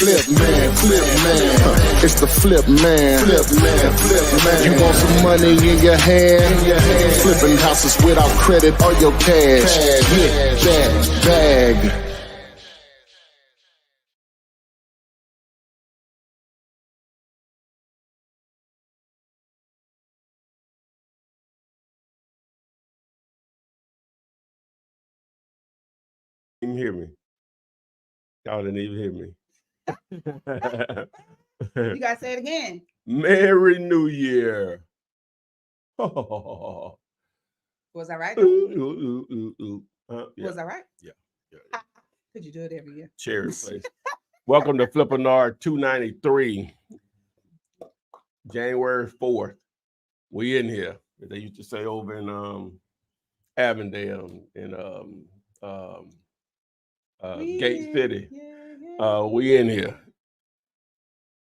It's the flip man. You want some money in your hand? Flipping houses without credit or your cash. Get that bag. Even hear me. Y'all didn't even hear me. You gotta say it again. Merry New Year. Was I right? Yeah. Was I right? Yeah. Could you do it every year? Cheers, please. Welcome to Flippinar 293, January 4th. We in here. They used to say over in Avondale and Gate City. We in here.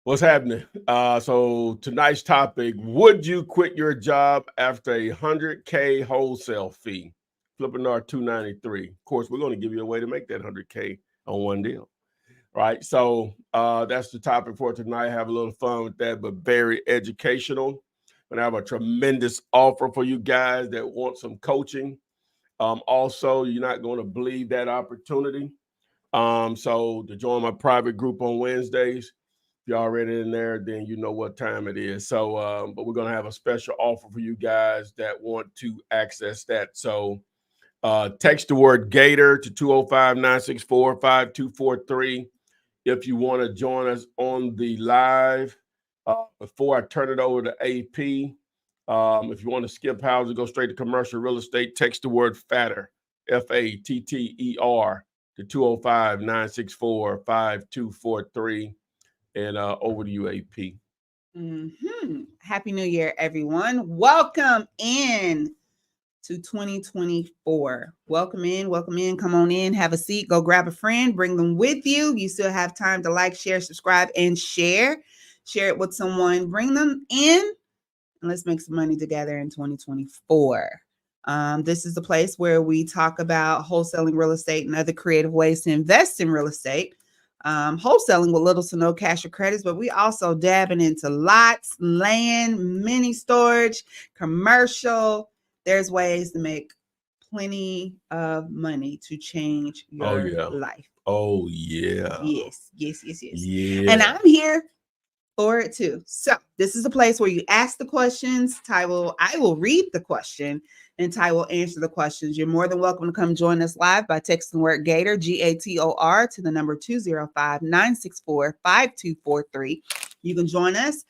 What's happening? So tonight's topic, would you quit your job after a $100K wholesale fee? Flippinar 293. Of course, we're going to give you a way to make that $100K on one deal. Right? So that's the topic for tonight. Have a little fun with that, but very educational. And I have a tremendous offer for you guys that want some coaching. Also, you're not going to believe that opportunity. So to join my private group on Wednesdays, if you're already in there, then you know what time it is. So, but we're going to have a special offer for you guys that want to access that. So text the word Gator to 205-964-5243 if you want to join us on the live. Before I turn it over to AP, if you want to skip houses, go straight to commercial real estate, text the word FATTER, FATTER, to 205-964-5243. And over to you, AP. Happy New Year, everyone. Welcome in to 2024. Welcome in. Come on in, have a seat, go grab a friend, bring them with you. You still have time to like, share, subscribe, and share. Share it with someone. Bring them in, and let's make some money together in 2024. This is the place where we talk about wholesaling real estate and other creative ways to invest in real estate. Wholesaling with little to no cash or credits, but we also dabbing into lots, land, mini storage, commercial. There's ways to make plenty of money to change your life. Oh, yeah. Yes. Yeah. And I'm here for it too. So this is a place where you ask the questions. I will read the question, and Ty will answer the questions. You're more than welcome to come join us live by texting the word Gator, GATOR, to the number 205-964-5243. You can join us,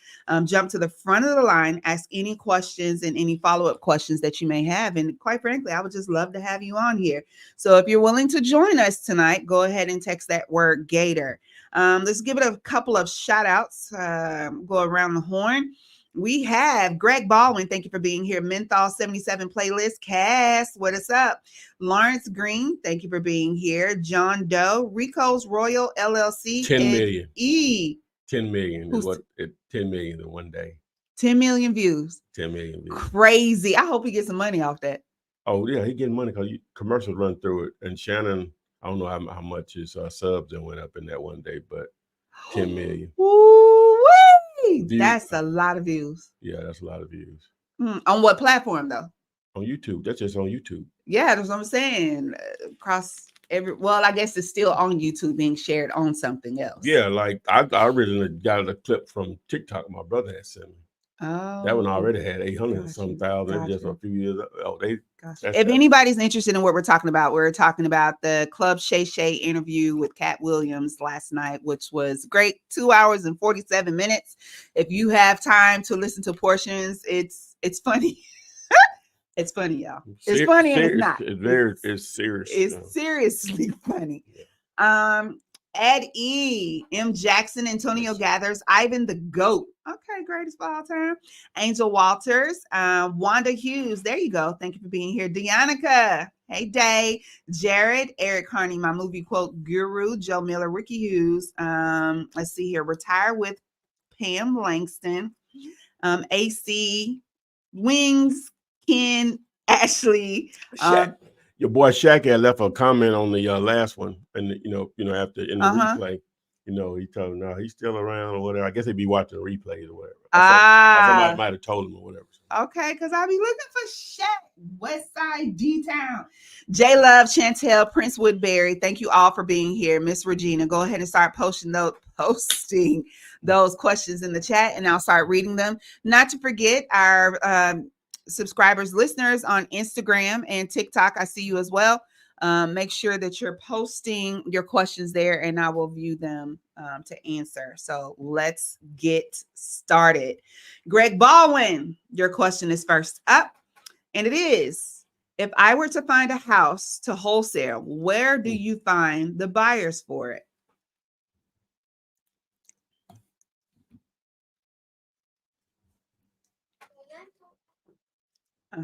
jump to the front of the line, ask any questions and any follow-up questions that you may have. And quite frankly, I would just love to have you on here. So if you're willing to join us tonight, go ahead and text that word Gator. Let's give it a couple of shout outs. Go around the horn. We have Greg Baldwin. Thank you for being here. Menthol 77 playlist. Cass, what is up? Lawrence Green. Thank you for being here. John Doe. Rico's Royal LLC. 10 million. 10 million. 10 million in one day. 10 million views. 10 million views. Crazy. I hope he gets some money off that. Oh, yeah. He getting money because commercials run through it. And Shannon, I don't know how much his subs that went up in that one day, but 10 million. Woo-wee! That's a lot of views. Yeah, that's a lot of views. On what platform, though? On YouTube. That's just on YouTube. Yeah, that's what I'm saying. I guess it's still on YouTube being shared on something else. Yeah, like I originally got a clip from TikTok my brother had sent me. Oh, that one already had 800 and some thousand just a few years ago. If anybody's interested in what we're talking about the Club Shay Shay interview with Cat Williams last night, which was great. 2 hours and 47 minutes. If you have time to listen to portions, it's funny. It's funny, y'all. It's funny and it's not. It's serious. It's seriously funny. Ed E, M. Jackson, Antonio Gathers, Ivan the Goat. Okay, greatest of all time. Angel Walters, Wanda Hughes. There you go. Thank you for being here. Deonica. Hey, Day. Jared, Eric Harney, my movie quote guru. Joe Miller, Ricky Hughes. Let's see here. Retire with Pam Langston. AC, Wings, Ken, Ashley. Your boy Shaq had left a comment on the last one, and after in the replay, You know, he told him, no, he's still around or whatever. I guess he'd be watching the replays or whatever. Somebody might have told him or whatever. Okay, because I'll be looking for Shaq, West Side D-Town. J Love, Chantel, Prince Woodbury, thank you all for being here. Miss Regina, go ahead and start posting those questions in the chat, and I'll start reading them. Not to forget our subscribers, listeners on Instagram and TikTok. I see you as well. Make sure that you're posting your questions there, and I will view them to answer. So let's get started. Greg Baldwin, your question is first up, and it is, if I were to find a house to wholesale, where do you find the buyers for it? All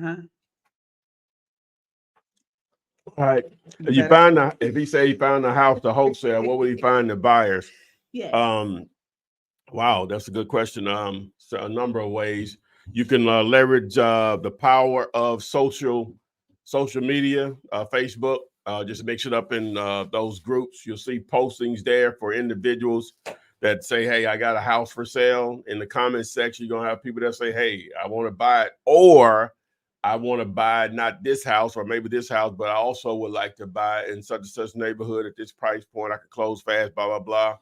right. If he say he found a house to wholesale, what would he find the buyers? Yeah. Wow, that's a good question. So a number of ways you can leverage the power of social media, Facebook. Just mix it up in those groups. You'll see postings there for individuals that say, hey, I got a house for sale. In the comment section, you're gonna have people that say, hey, I want to buy it, or I want to buy not this house or maybe this house, but I also would like to buy in such and such neighborhood at this price point. I could close fast, blah, blah, blah.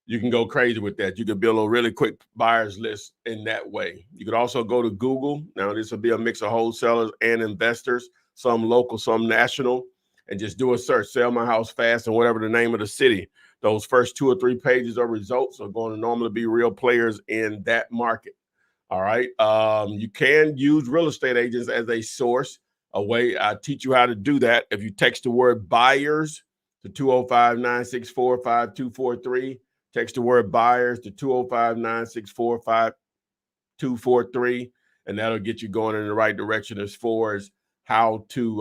You can go crazy with that. You can build a really quick buyers list in that way. You could also go to Google. Now, this will be a mix of wholesalers and investors, some local, some national, and just do a search, sell my house fast, and whatever the name of the city. Those first 2 or 3 pages of results are going to normally be real players in that market. All right. You can use real estate agents as a source, a way. I teach you how to do that. If you text the word buyers to 205-964-5243, text the word buyers to 205-964-5243, and that'll get you going in the right direction as far as how to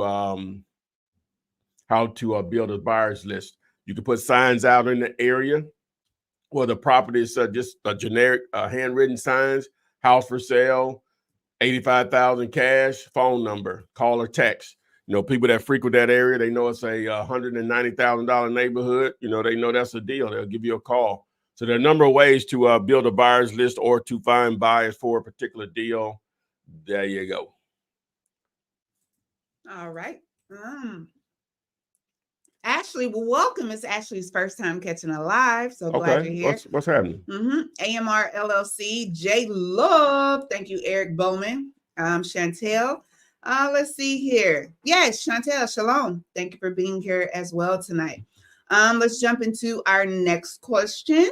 build a buyers list. You can put signs out in the area where the property is just a generic handwritten signs. House for sale, 85,000 cash, phone number, call or text. You know, people that frequent that area, they know it's a $190,000 neighborhood. You know, they know that's a deal. They'll give you a call. So there are a number of ways to build a buyer's list or to find buyers for a particular deal. There you go. All right. Ashley, well, welcome. It's Ashley's first time catching a live, so glad you're here. What's happening? AMR LLC, J Love. Thank you, Eric Bowman. Chantel. Let's see here. Yes, Chantel, shalom. Thank you for being here as well tonight. Let's jump into our next question.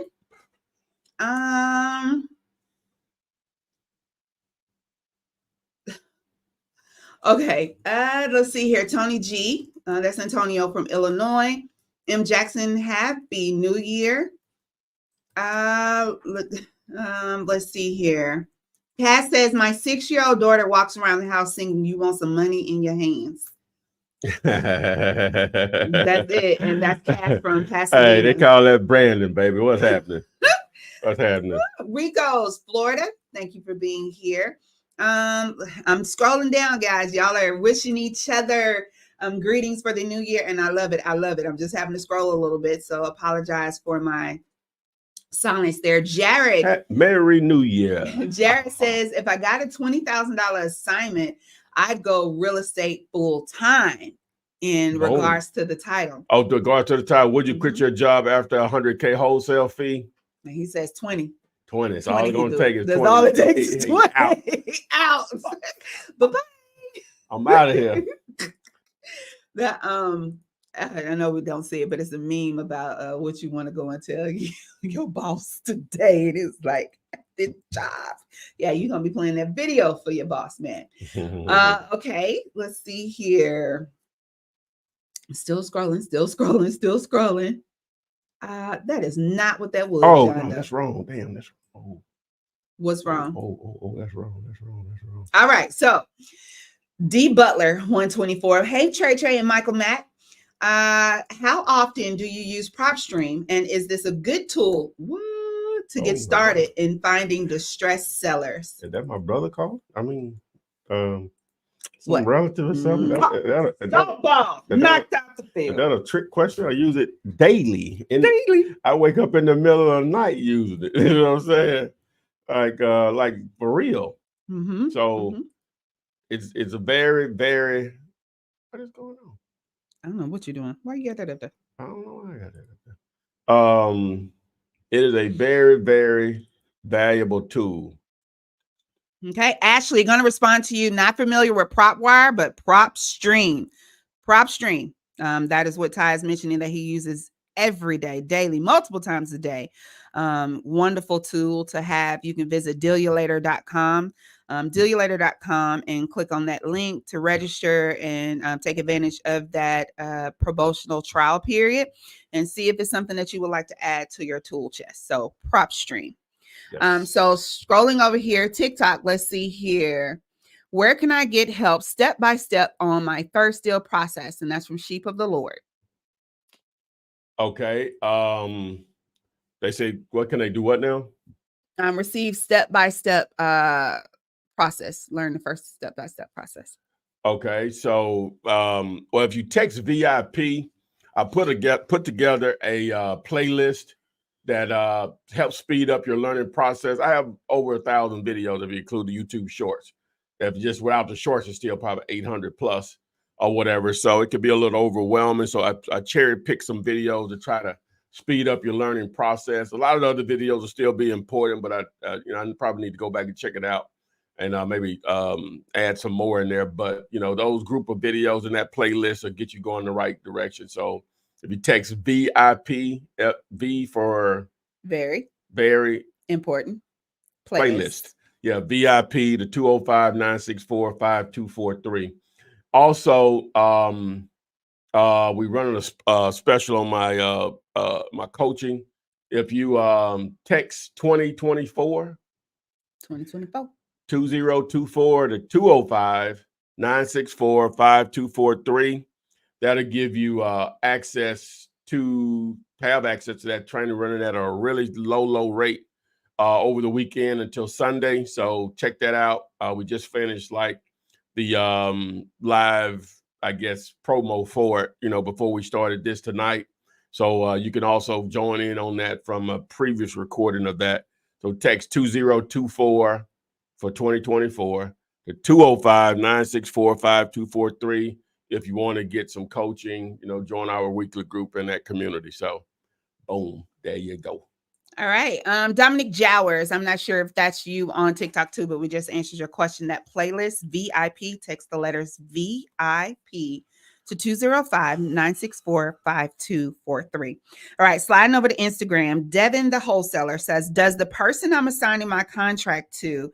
Okay, let's see here. Tony G, that's Antonio from Illinois. M. Jackson, happy New Year. Let's see here. Cass says, my 6-year-old daughter walks around the house singing, you want some money in your hands. That's it. And that's Cass from Pasadena. Hey, they call that Brandon, baby. What's happening? What's happening? Rico's, Florida. Thank you for being here. I'm scrolling down, guys. Y'all are wishing each other greetings for the new year, and I love it. I love it. I'm just having to scroll a little bit, so apologize for my silence there. Jared, Merry New Year. Jared says, if I got a $20,000 assignment, I'd go real estate full time in regards to the title. Oh, to regard to the title, would you quit your job after a $100K wholesale fee? And he says 20. 20. It's all it's going to take is 20. That's all it takes is 20. Out. Bye-bye. I'm out of here. That I know we don't see it, but it's a meme about what you want to go and tell your boss today. It is like the job. Yeah, you're gonna be playing that video for your boss, man. Okay, let's see here. Still scrolling. That is not what that was. Oh, no, that's wrong. Damn, that's wrong. What's wrong? Oh, that's wrong. All right, so D Butler 124. Hey, Trey and Michael Matt. How often do you use PropStream, and is this a good tool to get started in finding distressed sellers? Is that my brother called? I mean, Some What? relative or something? Softball. Knocked out the Is field. that a trick question? I use it daily. Daily. I wake up in the middle of the night using it. You know what I'm saying? Like for real. Mm-hmm. So it's a very, very. What is going on? I don't know what you're doing. Why you got that up there? I don't know why I got that up there. It is a very, very valuable tool. Okay, Ashley, going to respond to you. Not familiar with PropWire, but PropStream. PropStream. That is what Ty is mentioning that he uses every day, daily, multiple times a day. Wonderful tool to have. You can visit dealulator.com, dealulator.com, and click on that link to register and take advantage of that promotional trial period and see if it's something that you would like to add to your tool chest. So PropStream. Yes. So scrolling over here, TikTok, let's see here. Where can I get help step by step on my first deal process? And that's from Sheep of the Lord. Okay. They say, what can they do? What now? Receive step by step process. Learn the first step by step process. Okay. So, well, if you text VIP, I put together a playlist that helps speed up your learning process. I have over 1,000 videos if you include the YouTube shorts. If just without the shorts, it's still probably 800 plus or whatever. So it could be a little overwhelming. So I cherry pick some videos to try to speed up your learning process. A lot of the other videos will still be important, but I probably need to go back and check it out and maybe add some more in there. But those group of videos in that playlist will get you going the right direction. So if you text VIP, V for very important playlist. Yeah, VIP to 205-964-5243. Also, we running a special on my coaching. If you text 2024 2024 to 205-964-5243, that'll give you access to that training running at a really low rate over the weekend until Sunday. So check that out. We just finished the live, I guess, promo for it, before we started this tonight. So you can also join in on that from a previous recording of that. So text 2024 for 2024 to 205-964-5243 if you want to get some coaching, join our weekly group in that community. So boom, there you go. All right. Dominic Jowers. I'm not sure if that's you on TikTok too, but we just answered your question. That playlist, VIP, text the letters VIP to 205-964-5243. All right. Sliding over to Instagram. Devin, the wholesaler, says, does the person I'm assigning my contract to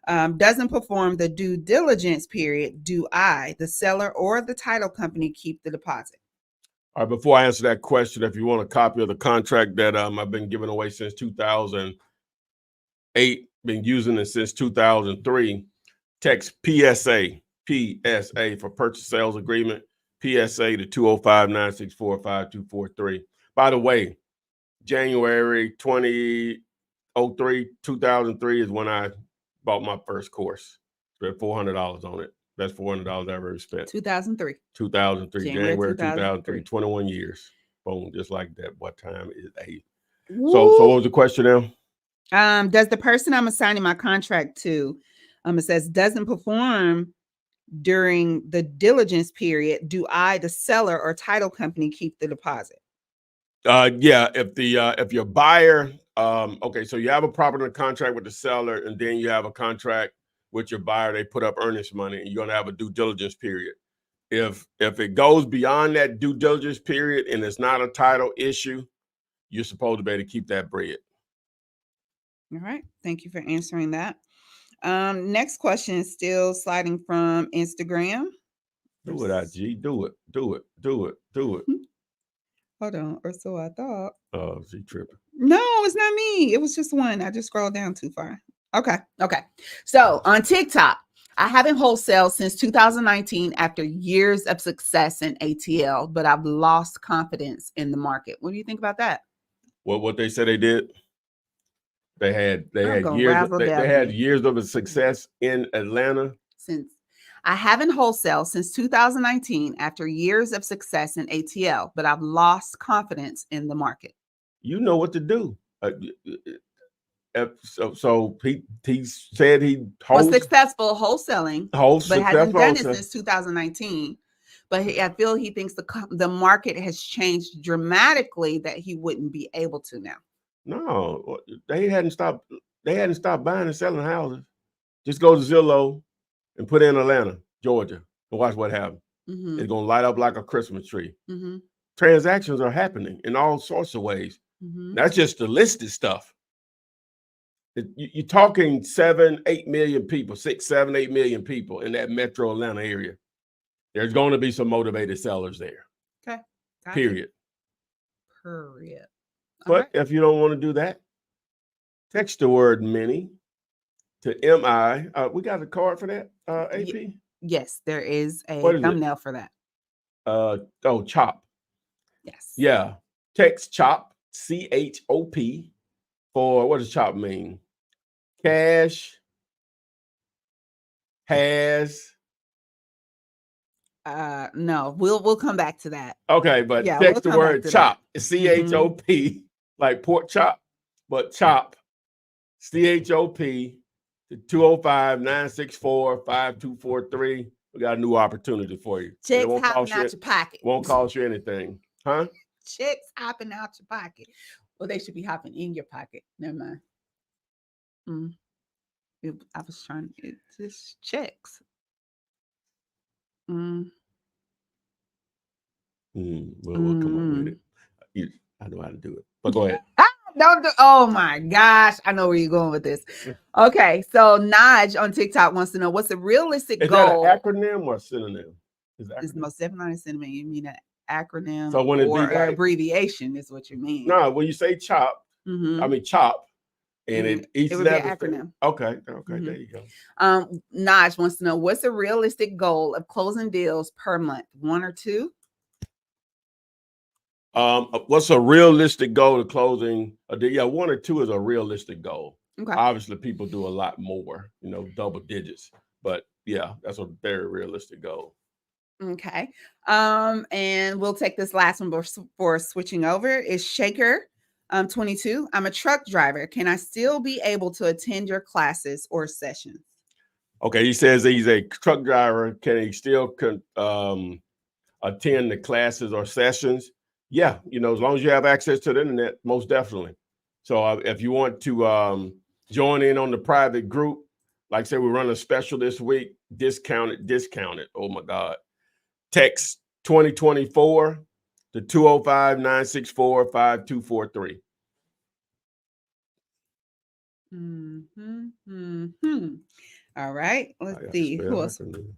doesn't perform the due diligence period, do I, the seller or the title company, keep the deposit? All right, before I answer that question, if you want a copy of the contract that I've been giving away since 2008, been using it since 2003, text PSA for purchase sales agreement, PSA to 205-964-5243. By the way, January 2003 is when I bought my first course. Spent $400 on it. That's $400 I ever spent. 2003. January 2003. 21 years. Boom, just like that. What time is it? So what was the question now? Does the person I'm assigning my contract to, it says, doesn't perform during the diligence period, do I, the seller or title company, keep the deposit? Yeah, if your buyer, okay, so you have a property contract with the seller, and then you have a contract with your buyer. They put up earnest money, and you're gonna have a due diligence period. If it goes beyond that due diligence period and it's not a title issue, you're supposed to be able to keep that bread. All right, thank you for answering that. Next question is still sliding from Instagram. Do it, IG. Do it. Hold on, or so I thought. Oh, she tripping. No, it's not me. It was just one. I just scrolled down too far. Okay. So on TikTok, I haven't wholesale since 2019 after years of success in ATL, but I've lost confidence in the market. What do you think about that? What they said they did? They had years of success in Atlanta. I haven't wholesale since 2019 after years of success in ATL, but I've lost confidence in the market. You know what to do. So he said he was successful wholesaling, but hasn't done it since 2019. But I feel he thinks the market has changed dramatically that he wouldn't be able to now. No, they hadn't stopped. They hadn't stopped buying and selling houses. Just go to Zillow and put in Atlanta, Georgia, and watch what happens. Mm-hmm. It's gonna light up like a Christmas tree. Mm-hmm. Transactions are happening in all sorts of ways. Mm-hmm. That's just the listed stuff. You're talking 7-8 million people, 6-8 million people in that metro Atlanta area. There's going to be some motivated sellers there. Okay. Period. But if you don't want to do that, text the word mini to MI. We got a card for that, AP? Yes, there is a thumbnail for that. CHOP. Yes. Yeah. Text CHOP, CHOP, for what does CHOP mean? Cash, has. No, we'll come back to that. Okay, but text the word CHOP, CHOP, like pork chop, but CHOP, CHOP, to 205-964-5243. We got a new opportunity for you. Checks hopping out your pocket. Won't cost you anything, huh? Checks hopping out your pocket. Well, they should be hopping in your pocket. Never mind. I was trying. It's just checks. We'll come up with it. I know how to do it, but go ahead. Oh my gosh, I know where you're going with this. Okay, so Naj on TikTok wants to know what's a realistic goal. Is that an acronym or a synonym? It's most definitely a synonym. You mean an acronym, so when or abbreviation is what you mean. No, when you say CHOP, I mean CHOP, and it would be an acronym. Okay, there you go. Naj wants to know what's a realistic goal of closing deals per month, 1 or 2? What's a realistic goal to closing a deal? Yeah, 1 or 2 is a realistic goal. Okay. Obviously, people do a lot more, double digits. But yeah, that's a very realistic goal. Okay. And we'll take this last one before switching over. Is Shaker 22. I'm a truck driver. Can I still be able to attend your classes or sessions? Okay, he says he's a truck driver. Can he still attend the classes or sessions? Yeah, as long as you have access to the internet, most definitely. So if you want to join in on the private group, like I said, we're running a special this week, discounted. Oh my God. Text 2024 to 205-964-5243. All right. Let's see. Who else? I'm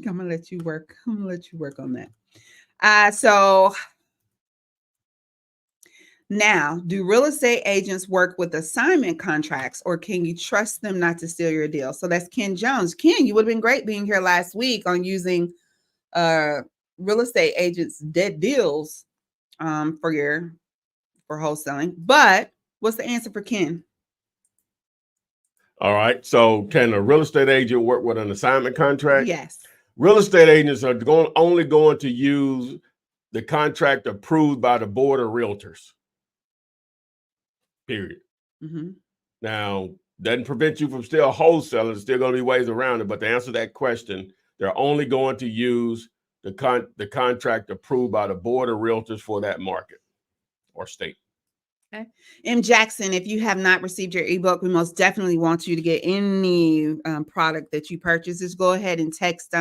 gonna let you work. I'm gonna let you work on that. So now, do real estate agents work with assignment contracts, or can you trust them not to steal your deal? So that's Ken Jones. Ken, you would have been great being here last week on using real estate agents' dead deals for wholesaling. But what's the answer for Ken? All right. So can a real estate agent work with an assignment contract? Yes. Real estate agents are only going to use the contract approved by the board of realtors. Period. Mm-hmm. Now, doesn't prevent you from still wholesaling. There's still going to be ways around it. But to answer that question, they're only going to use the contract approved by the board of realtors for that market or state. Okay. M. Jackson, if you have not received your ebook, we most definitely want you to get any product that you purchase. Just go ahead and text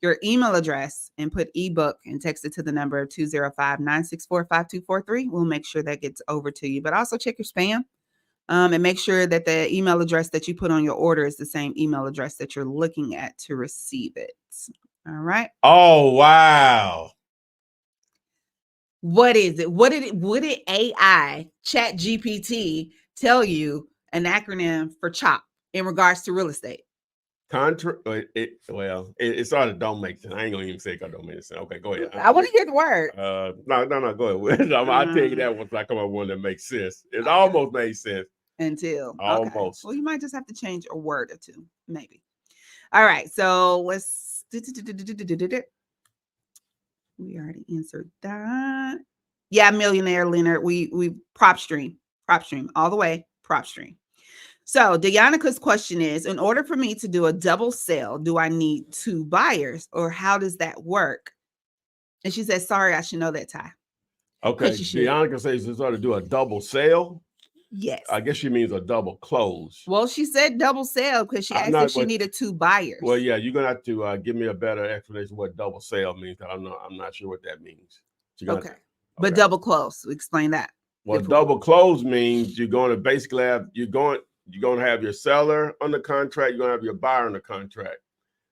your email address and put ebook and text it to the number 205-964-5243. We'll make sure that gets over to you. But also check your spam and make sure that the email address that you put on your order is the same email address that you're looking at to receive it. All right. Oh, wow. What is it? What did AI Chat GPT tell you an acronym for CHOP in regards to real estate? It sort of don't make sense. I ain't gonna even say it don't make sense. Okay, go ahead. I want to hear the word. No, go ahead. I'll tell you that once I come up with one that makes sense. It almost made sense. Almost. Okay. Well, you might just have to change a word or two, maybe. All right. So let's. We already answered that. Yeah, millionaire Leonard. We prop stream all the way. Prop stream. So Dianica's question is: in order for me to do a double sale, do I need 2 buyers, or how does that work? And she says, "Sorry, I should know that, Ty." Okay, You should. Bianca says it's to do a double sale. Yes. I guess she means a double close. Well, she said double sale because she asked if she needed 2 buyers. Well, yeah, you're gonna have to give me a better explanation of what double sale means. I'm not sure what that means. Okay. But double close, explain that. Well, double close means you're going to basically have you're going to have your seller under contract, you're going to have your buyer under contract.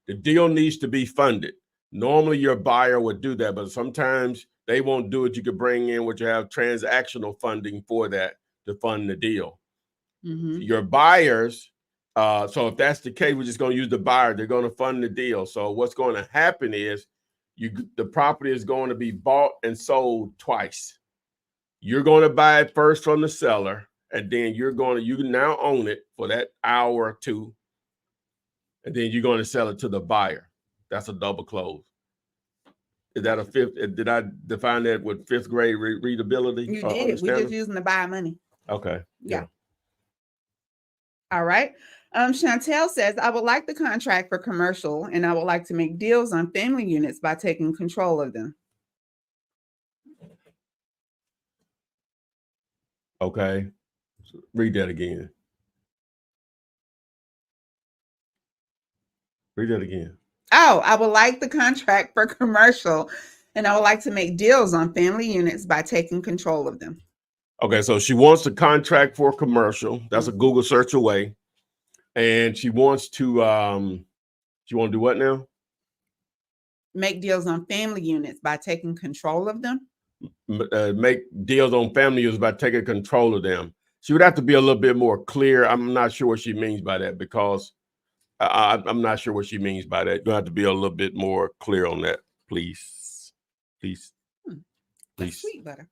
The deal needs to be funded. Normally your buyer would do that, but sometimes they won't do it. You could bring in what you have transactional funding for that to fund the deal. Mm-hmm. Your buyers, so if that's the case, we're just going to use the buyer. They're going to fund the deal. So what's going to happen is the property is going to be bought and sold twice. You're going to buy it first from the seller, and then you now own it for that hour or two, and then you're going to sell it to the buyer. That's a double close. Is that a fifth? Did I define that with 5th grade readability? You did. We're just using the buy money. Okay. Yeah. All right. Chantel says, I would like the contract for commercial, and I would like to make deals on family units by taking control of them. Okay. Read that again. Read that again. Oh, I would like the contract for commercial, and I would like to make deals on family units by taking control of them. Okay, so she wants the contract for commercial. That's a Google search away. And she wants to do what now? Make deals on family units by taking control of them. Make deals on family units by taking control of them. She would have to be a little bit more clear. I'm not sure what she means by that, because I'm not sure what she means by that. You have to be a little bit more clear on that, please. Please. Sweet butter.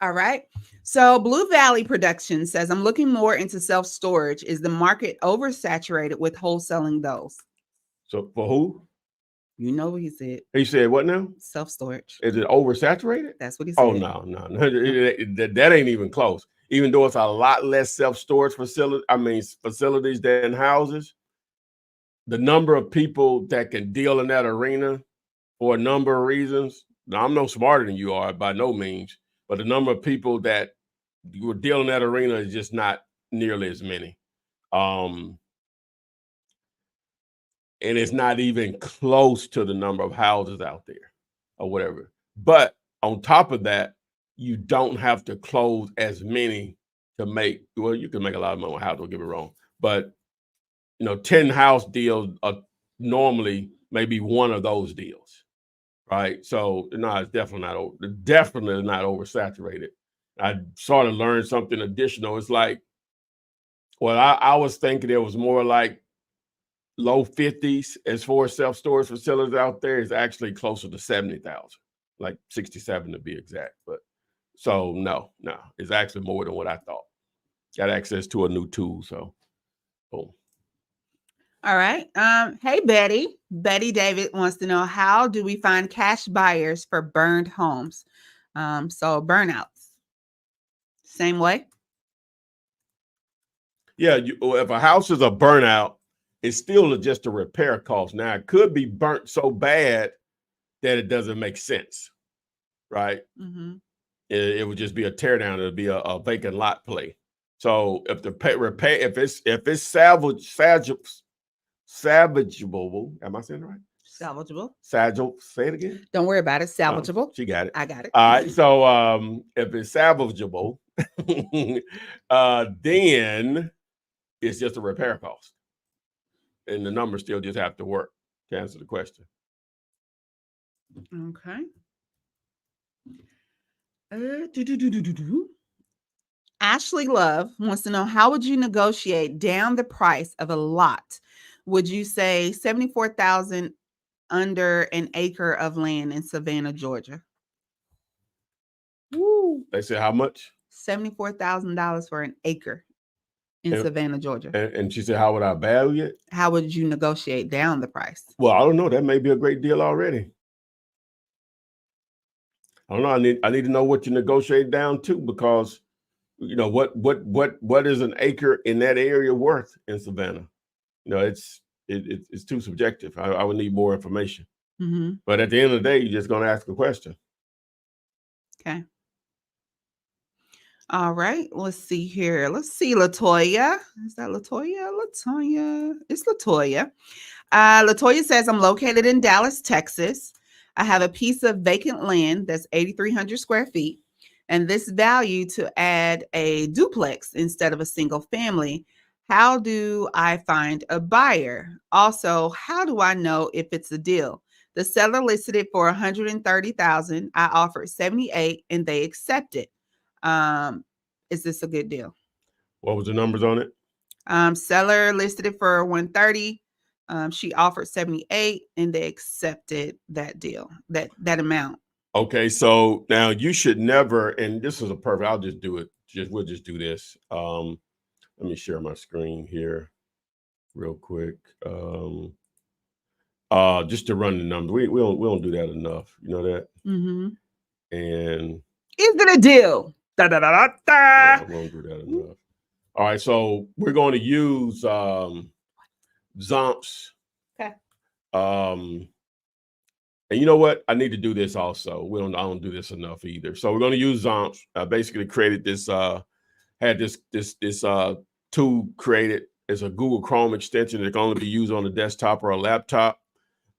All right. So Blue Valley Production says, I'm looking more into self-storage. Is the market oversaturated with wholesaling those? So for who? You know what he said. He said what now? Self-storage. Is it oversaturated? That's what he said. Oh, no. That ain't even close. Even though it's a lot less self-storage facilities than houses, the number of people that can deal in that arena for a number of reasons. Now, I'm no smarter than you are by no means, but the number of people that would deal in that arena is just not nearly as many. And it's not even close to the number of houses out there or whatever. But on top of that, you don't have to close as many to make, well, you can make a lot of money on houses, don't get me wrong. But, 10 house deals are normally maybe one of those deals, right? So, no, it's definitely not oversaturated. I sort of learned something additional. It's like, well, I was thinking it was more like low 50s as far as self-storage facilities out there. Is actually closer to 70,000, like 67 to be exact. But so no, it's actually more than what I thought. Got access to a new tool, so boom. All right. Hey, Betty. Betty David wants to know, how do we find cash buyers for burned homes? So burnouts. Same way? Yeah, if a house is a burnout, it's still just a repair cost. Now, it could be burnt so bad that it doesn't make sense, right? Mm-hmm. It would just be a tear down. It would be a vacant lot play. So if the repair, if it's salvageable, am I saying it right? Salvageable. Say it again. Don't worry about it. Salvageable. She got it. I got it. All right. So if it's salvageable, then it's just a repair cost. And the numbers still just have to work to answer the question. Okay. Ashley Love wants to know, how would you negotiate down the price of a lot? Would you say $74,000 under an acre of land in Savannah, Georgia? Woo. They said how much? $74,000 for an acre in Savannah, Georgia. And she said, how would I value it? How would you negotiate down the price? Well, I don't know. That may be a great deal already. I don't know. I need to know what you negotiate down to, because you know what is an acre in that area worth in Savannah? You know, it's too subjective. I would need more information. Mm-hmm. But at the end of the day, you're just going to ask a question. Okay. All right. Let's see here. Let's see, Latoya. Is that Latoya? Latoya. It's Latoya. Latoya says, I'm located in Dallas, Texas. I have a piece of vacant land that's 8,300 square feet, and this value to add a duplex instead of a single family. How do I find a buyer? Also, how do I know if it's a deal? The seller listed it for $130,000. I offered $78,000 and they accepted. Is this a good deal? What was the numbers on it? Seller listed it for $130,000. She offered $78,000 and they accepted that deal, that amount. Okay, so now you should never, and this is a perfect, I'll just do it. We'll just do this. Let me share my screen here real quick. Just to run the numbers. We don't do that enough. You know that? Mm-hmm. And is it a deal? Da, da, da, da, da. Yeah, we won't do that enough. All right, so we're going to use Zomps. Okay. And you know what? I need to do this also. I don't do this enough either. So we're going to use Zomps. I basically created this, had this tool created. It's a Google Chrome extension that can only be used on a desktop or a laptop.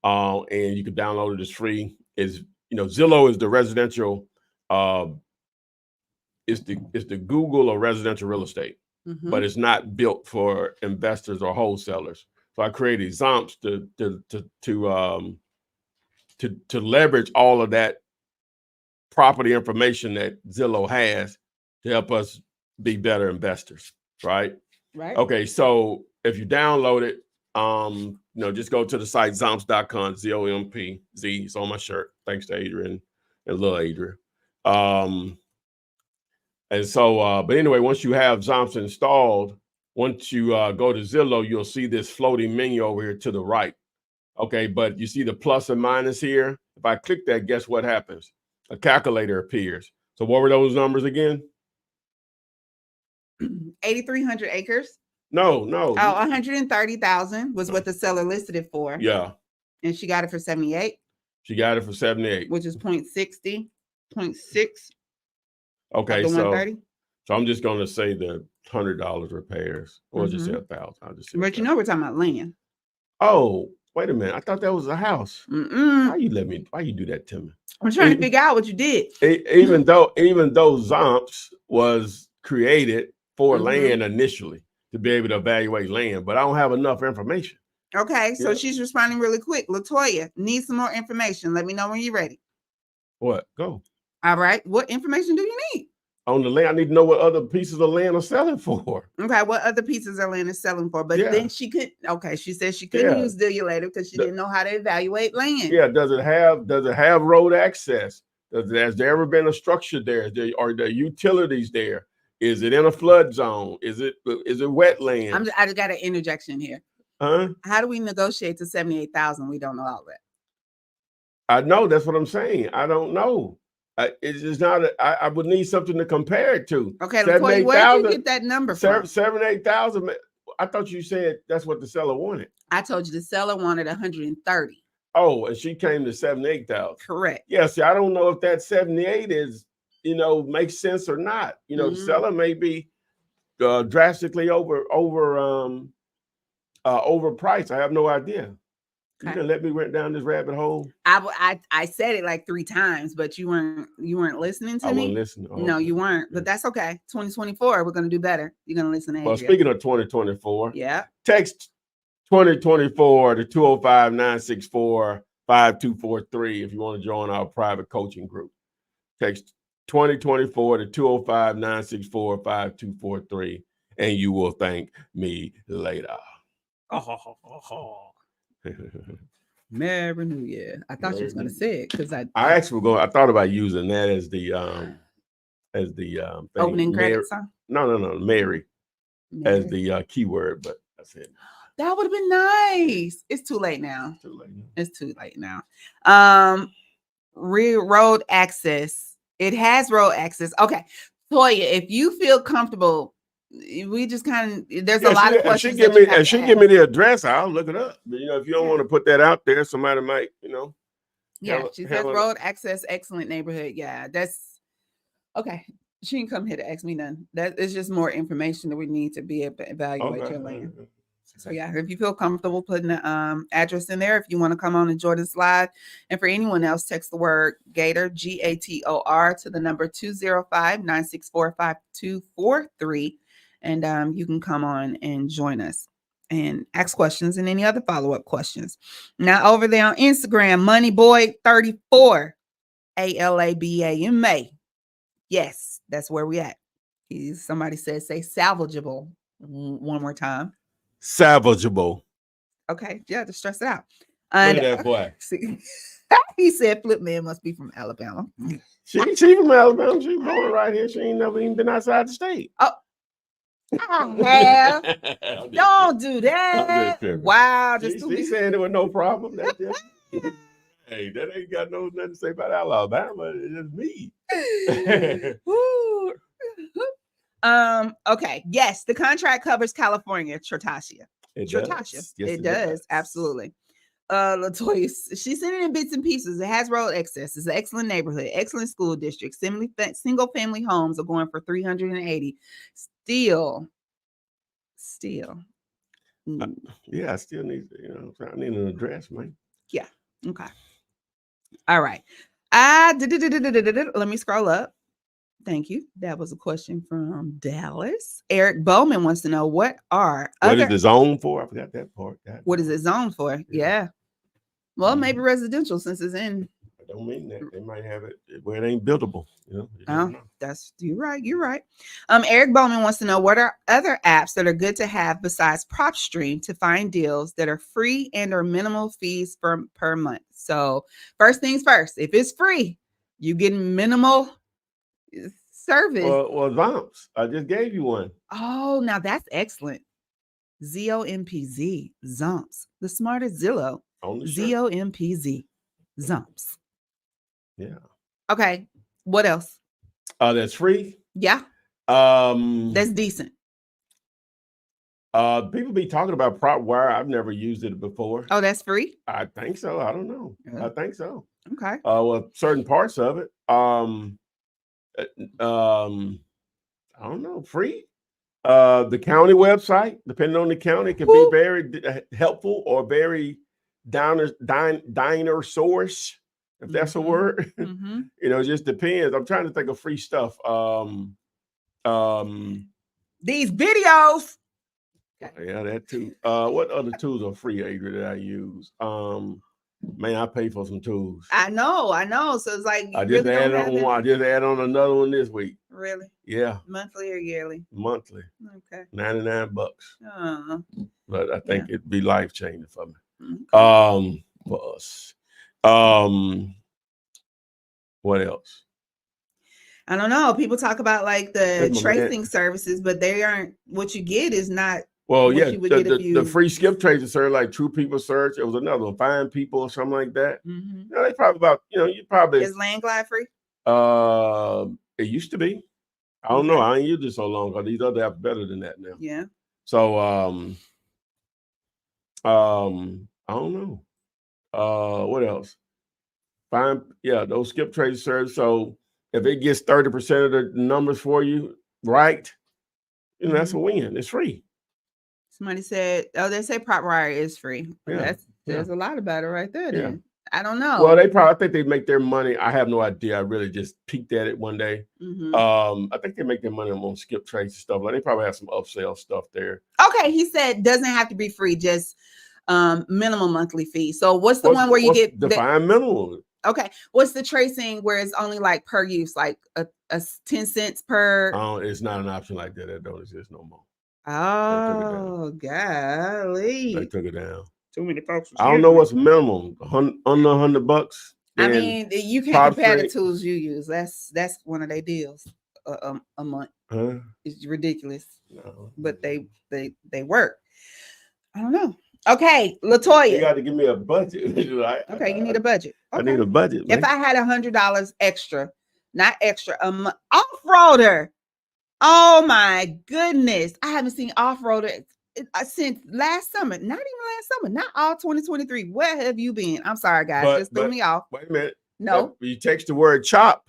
And you can download it. It's free. Zillow is the residential, it's the Google of residential real estate, but it's not built for investors or wholesalers. So I created Zomps to leverage all of that property information that Zillow has to help us be better investors, right? Right. Okay, so if you download it, just go to the site zomps.com, ZOMPZ. It's on my shirt. Thanks to Adrian and little Adrian. And so, but anyway, once you have Zomps installed, once you go to Zillow, you'll see this floating menu over here to the right. Okay, but you see the plus and minus here. If I click that, guess what happens? A calculator appears. So what were those numbers again? 8,300 acres. No. Oh, 130,000 was what the seller listed it for. Yeah. And she got it for 78. She got it for 78. Which is 0.60, 0.6. Okay, so I'm just going to say the $100 repairs, or just say 1,000. I'll just say. But we're talking about land. Oh, wait a minute! I thought that was a house. Why you do that to me? I'm trying to figure out what you did. Even though Zomps was created for land initially to be able to evaluate land, but I don't have enough information. Okay, so she's responding really quick. Latoya, need some more information. Let me know when you're ready. What? Go. All right. What information do you need? On the land, I need to know what other pieces of land are selling for. Okay, what other pieces of land is selling for? But then she could. Okay, she said she couldn't use Dealulator because she didn't know how to evaluate land. Yeah. Does it have road access? Has there ever been a structure there? Are there utilities there? Is it in a flood zone? Is it wetland? I just got an interjection here. Huh? How do we negotiate to 78,000? We don't know all that. I know, that's what I'm saying. I don't know. It's just not. I would need something to compare it to. Okay, Latoya, where did you get that number from? 78,000. I thought you said that's what the seller wanted. I told you the seller wanted 130. Oh, and she came to 78,000. Correct. Yeah. See, I don't know if that 78 is, makes sense or not. The seller may be drastically overpriced. I have no idea. Okay. You can let me went down this rabbit hole. I said it like 3 times, but you weren't listening to me. I wasn't listening. Oh, no, you weren't. But that's okay. 2024, we're gonna do better. You're gonna listen to Adrian. Well, speaking of 2024, yeah. Text 2024 to 205-964-5243 if you want to join our private coaching group. Text 2024 to 205-964-5243, and you will thank me later. Merry New Year. I thought you was gonna say it because I thought about using that as the opening credit song. No, Mary. as the keyword, but that's it. That would have been nice. It's too late now. It's too late now. Road access. It has road access. Okay. Toya, if you feel comfortable, we just kind of, there's a lot of questions. She give me the address. I'll look it up. But, if you don't want to put that out there, somebody might, Yeah, she says road access, excellent neighborhood. Yeah, that's okay. She didn't come here to ask me none. That is just more information that we need to be able to evaluate your land. So yeah, if you feel comfortable putting the address in there, if you want to come on and join us live, and for anyone else, text the word Gator, Gator, to the number 205-964-5243, and you can come on and join us and ask questions and any other follow-up questions. Now over there on Instagram, Moneyboy34, ALABAMA. Yes, that's where we at. Somebody says say salvageable one more time. Salvageable. Okay, yeah, to stress it out. Look at that boy. See, he said Flipman must be from Alabama. She from Alabama. She's born right here. She ain't never even been outside the state. Oh, I have. Don't do that. Wow, just she's saying there was no problem. That's just, hey, that ain't got nothing to say about Alabama. It's just me. Okay. Yes, the contract covers California, Chertasia. It Chertasia. Does. Yes, it does. Absolutely. Latoya, she's sending in bits and pieces. It has road access. It's an excellent neighborhood, excellent school district. Single family homes are going for $380. Still. Yeah, I still need, I need an address, man. Yeah. Okay. All right. Let me scroll up. Thank you. That was a question from Dallas. Eric Bowman wants to know what is the zone for? I forgot that part. What is it zoned for? Yeah. Well, maybe residential since it's in. I don't mean that. They might have it where it ain't buildable. You're right. Eric Bowman wants to know what are other apps that are good to have besides PropStream to find deals that are free and or minimal fees per month. So first things first, if it's free, you get minimal service. Well, Zomps. I just gave you one. Oh, now that's excellent. ZOMPZ, Zomps, the smartest Zillow. ZOMPZ, Zomps. Yeah. Okay. What else? That's free. Yeah. That's decent. People be talking about PropWire. I've never used it before. Oh, that's free? I think so. I don't know. Yeah. I think so. Okay. Well, certain parts of it. I don't know. Free. The county website, depending on the county, can be very helpful or very diner source, if that's a word. It just depends. I'm trying to think of free stuff. These videos. Yeah, that too. What other tools are free, Adrian, that I use? Man, I pay for some tools. I know. So it's like I just added on one. I just added on another one this week. Really? Yeah. Monthly or yearly? Monthly. Okay. $99. But I think it'd be life changing for me. Okay. For us. What else? I don't know. People talk about like the tracing services, but they aren't. What you get is not. Well, yeah, the free skip tracing service, like True People Search. It was another one, Find People or something like that. They probably about. You probably is Landglide free? It used to be. I don't know. I ain't used it so long because these other apps better than that now. Yeah. So I don't know. What else? Those skip tracing services. So if it gets 30% of the numbers for you, right? That's a win. It's free. Somebody said, they say PropWire is free. Yeah. There's a lot about it right there. Then. I don't know. Well, I think they make their money. I have no idea. I really just peeked at it one day. I think they make their money on skip trace and stuff. Like they probably have some upsell stuff there. Okay, he said doesn't have to be free, just minimum monthly fee. So what's the one where you get define minimum? Okay, what's the tracing where it's only like per use, like a 10 cents per? Oh, it's not an option like that. That don't exist no more. Oh, golly! They took it down. Too many folks. I don't know what's minimum. Under $100. I mean, you can't compare the tools you use. That's one of their deals a month. It's ridiculous. No. but they work. I don't know. Okay, Latoya. You got to give me a budget. Right? Okay, you need a budget. Okay. I need a budget, man. If I had $100 extra, not extra, off-roader. Oh my goodness. I haven't seen off-roader since last summer. Not even last summer. Not all 2023. Where have you been? I'm sorry, guys. Just threw me off. Wait a minute. No. You text the word chop.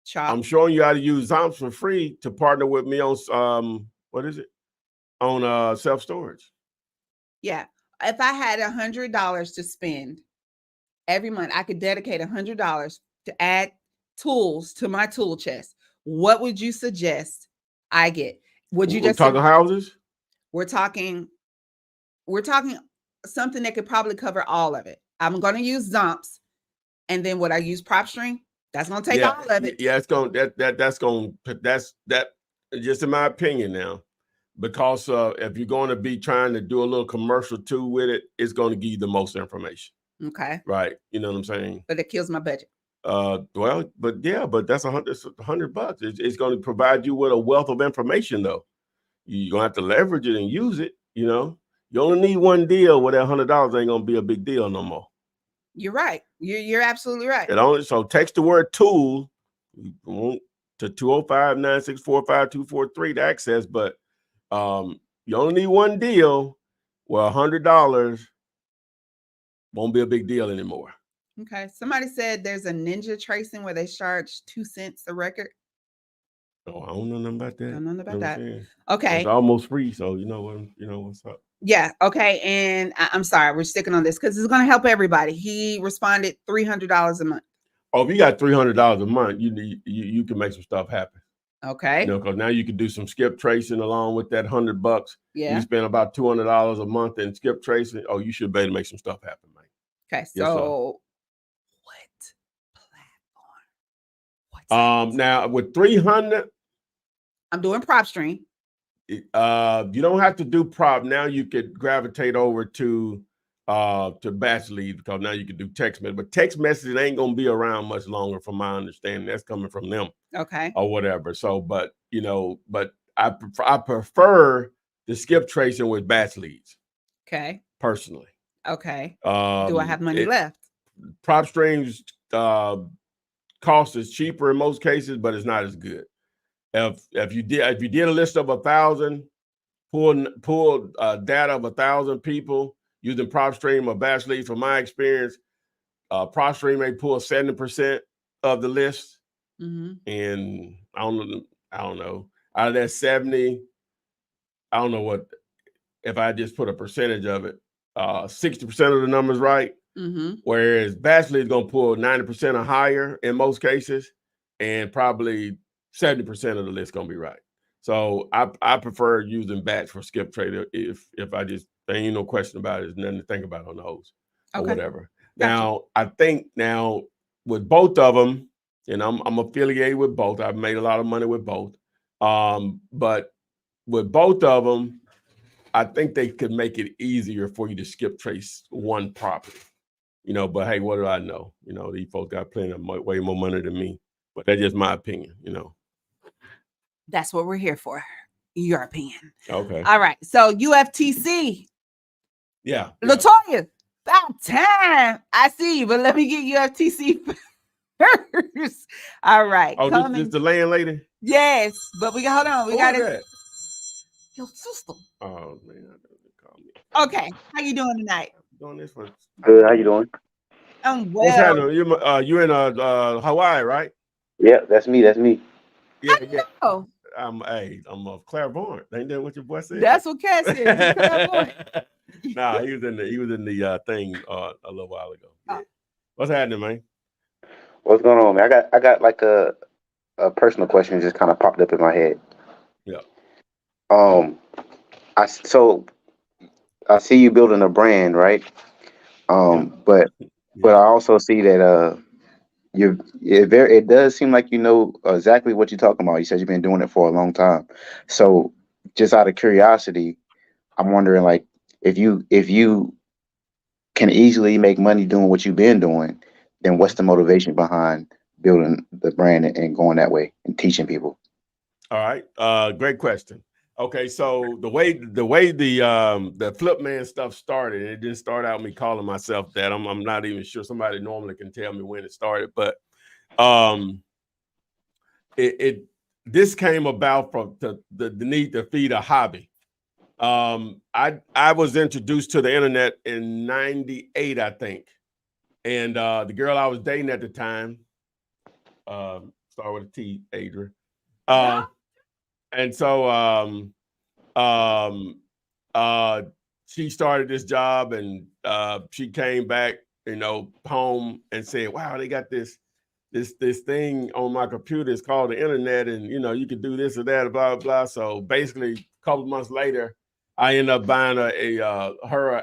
Chop. I'm showing you how to use Zomps for free to partner with me on what is it? On self-storage. Yeah. If I had $100 to spend every month, I could dedicate $100 to add tools to my tool chest. What would you suggest I get? Would you just talking houses? We're talking something that could probably cover all of it. I'm going to use Zomps, and then would I use PropStream? That's going to take all of it. Yeah, it's going that's just in my opinion now. Because if you're going to be trying to do a little commercial too with it, it's going to give you the most information. Okay. Right. You know what I'm saying? But it kills my budget. But that's $100. It's going to provide you with a wealth of information, though. You're going to have to leverage it and use it. You know, you only need one deal where that $100 ain't going to be a big deal no more. You're right. You're absolutely right. So text the word tool to 205-964-5243 to access, but you only need one deal where $100 won't be a big deal anymore. Okay. Somebody said there's a ninja tracing where they charge 2 cents a record. Oh, I don't know nothing about that. I don't know about that. Okay. Okay. It's almost free, so you know what's up. Yeah. Okay. And I'm sorry, we're sticking on this because it's going to help everybody. He responded $300 a month. Oh, if you got $300 a month, you can make some stuff happen. Okay. You know, because now you can do some skip tracing along with that $100. Yeah. You spend about $200 a month in skip tracing. Oh, you should be able to make some stuff happen, man. Okay. So yes, what platform? Now with 300, I'm doing PropStream. You don't have to do prop. Now you could gravitate over to batch leads because now you can do text message. But text messaging ain't gonna be around much longer, from my understanding. That's coming from them. Okay. Or whatever. So, but I prefer the skip tracing with batch leads. Okay. Personally. Okay. Do I have money left? PropStream's cost is cheaper in most cases, but it's not as good. If you did a list of 1,000, pull data of 1,000 people using PropStream or batch leads, from my experience, PropStream may pull 70% of the list. Mm-hmm. And I don't know. Out of that 70, I don't know what, if I just put a percentage of it, 60% of the numbers right. Mm-hmm. Whereas Bachelor is going to pull 90% or higher in most cases, and probably 70% of the list going to be right. So I prefer using batch for skip trader. If I just, there ain't no question about it. There's nothing to think about on those or whatever. Gotcha. Now, I think now with both of them, and I'm affiliated with both. I've made a lot of money with both. But with both of them, I think they could make it easier for you to skip trace one property. But hey, what do I know? These folks got plenty of way more money than me. But that's just my opinion, That's what we're here for. Your opinion. Okay. All right. So UFTC. Yeah. Latoya, about time. I see you, but let me get UFTC first. All right. Oh, this is the landlady? Yes, but hold on. We got it. Your sister. Oh man, call me. Okay. How you doing tonight? Doing this one. Good. How you doing? I'm well. What's happening? You in Hawaii, right? Yeah, that's me. Yeah. Oh. I'm clairvoyant. Ain't that what your boy said? That's what Cat said. Nah, he was in the thing a little while ago. Yeah. What's happening, man? What's going on, man? I got like a personal question just kind of popped up in my head. Yeah. I see you building a brand, right? But I also see that it does seem like you know exactly what you're talking about. You said you've been doing it for a long time. So just out of curiosity, I'm wondering, like, if you can easily make money doing what you've been doing, then what's the motivation behind building the brand and going that way and teaching people? All right. Great question. Okay, so the way the flip man stuff started, it didn't start out me calling myself that. I'm not even sure. Somebody normally can tell me when it started, but this came about from the need to feed a hobby. I was introduced to the internet in '98, I think, and the girl I was dating at the time, start with a T, Adrian, and so she started this job, and she came back, home and said, "Wow, they got this thing on my computer. It's called the internet, and you can do this or that, blah blah blah." So basically, a couple of months later, I ended up buying her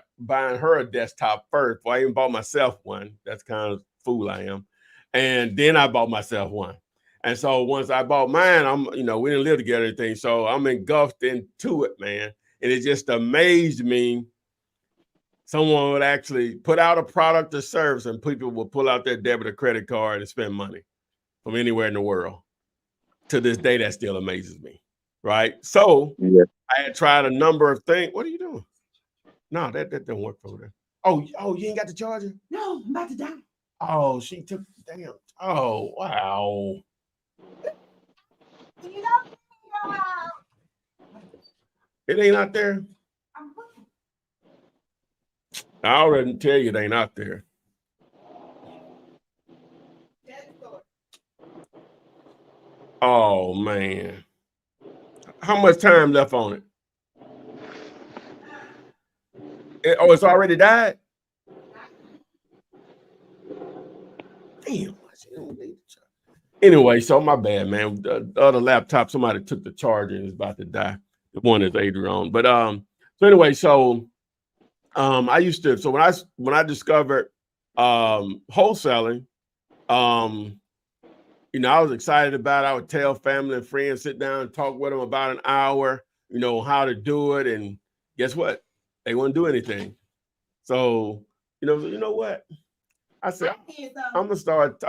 a desktop first. Well, I even bought myself one. That's kind of fool I am. And then I bought myself one. And so once I bought mine, we didn't live together or anything. So I'm engulfed into it, man. And it just amazed me. Someone would actually put out a product or service, and people would pull out their debit or credit card and spend money from anywhere in the world. To this day, that still amazes me, right? So Yeah. I had tried a number of things. What are you doing? No, that didn't work over there. Oh, you ain't got the charger? No, I'm about to die. Oh, she took damn. Oh, wow. It ain't out there. I already tell you it ain't out there. Oh man. How much time left on it? It's already died? Damn. Anyway, so my bad, man. The other laptop, somebody took the charger and is about to die. The one is Adrian. But so anyway, I used to, so when I discovered wholesaling, I was excited about it. I would tell family and friends, sit down and talk with them about an hour, how to do it. And guess what? They wouldn't do anything. So, you know what? I said, I'm gonna start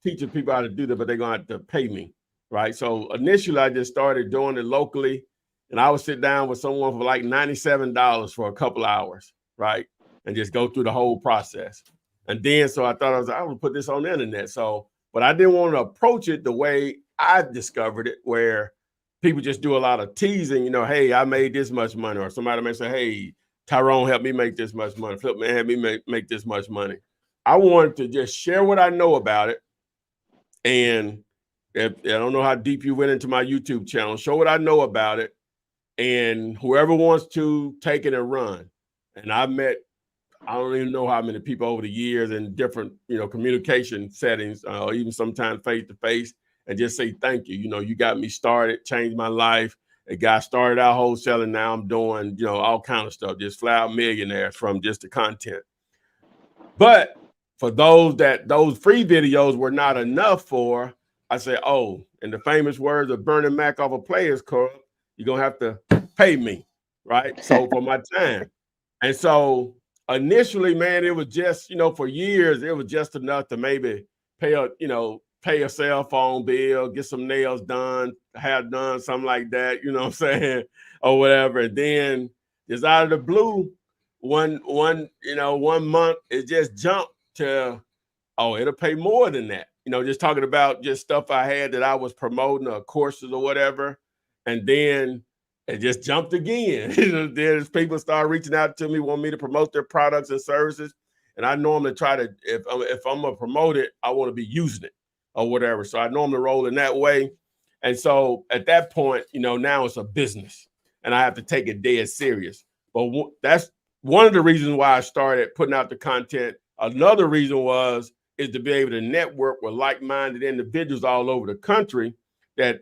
teaching people how to do that, but they're gonna have to pay me. Right. So initially I just started doing it locally, and I would sit down with someone for like $97 for a couple hours, right? And just go through the whole process. And then so I thought I would put this on the internet. So, but I didn't want to approach it the way I discovered it, where people just do a lot of teasing, hey, I made this much money, or somebody may say, hey, Tyrone helped me make this much money. Flip man helped me make this much money. I wanted to just share what I know about it. And I don't know how deep you went into my YouTube channel, show what I know about it. And whoever wants to take it and run. And I don't even know how many people over the years in different, communication settings, even sometimes face to face, and just say thank you. You got me started, changed my life. A guy started out wholesaling. Now I'm doing, all kind of stuff, just flat out millionaires from just the content. But for those free videos were not enough for, I said, oh, in the famous words of Bernie Mac off a Players Club, you're going to have to pay me, right? So for my time. And so initially, man, it was just, for years, it was just enough to maybe pay a cell phone bill, get some nails done, hair done, something like that, you know what I'm saying, or whatever. And then just out of the blue, one month, it just jumped to, oh, it'll pay more than that. Just talking about just stuff I had that I was promoting, or courses or whatever. And then it just jumped again. There's people start reaching out to me, want me to promote their products and services. And I normally try to, if I'm gonna promote it, I want to be using it or whatever. So I normally roll in that way. And so at that point, now it's a business and I have to take it dead serious. But that's one of the reasons why I started putting out the content. Another reason is to be able to network with like-minded individuals all over the country that,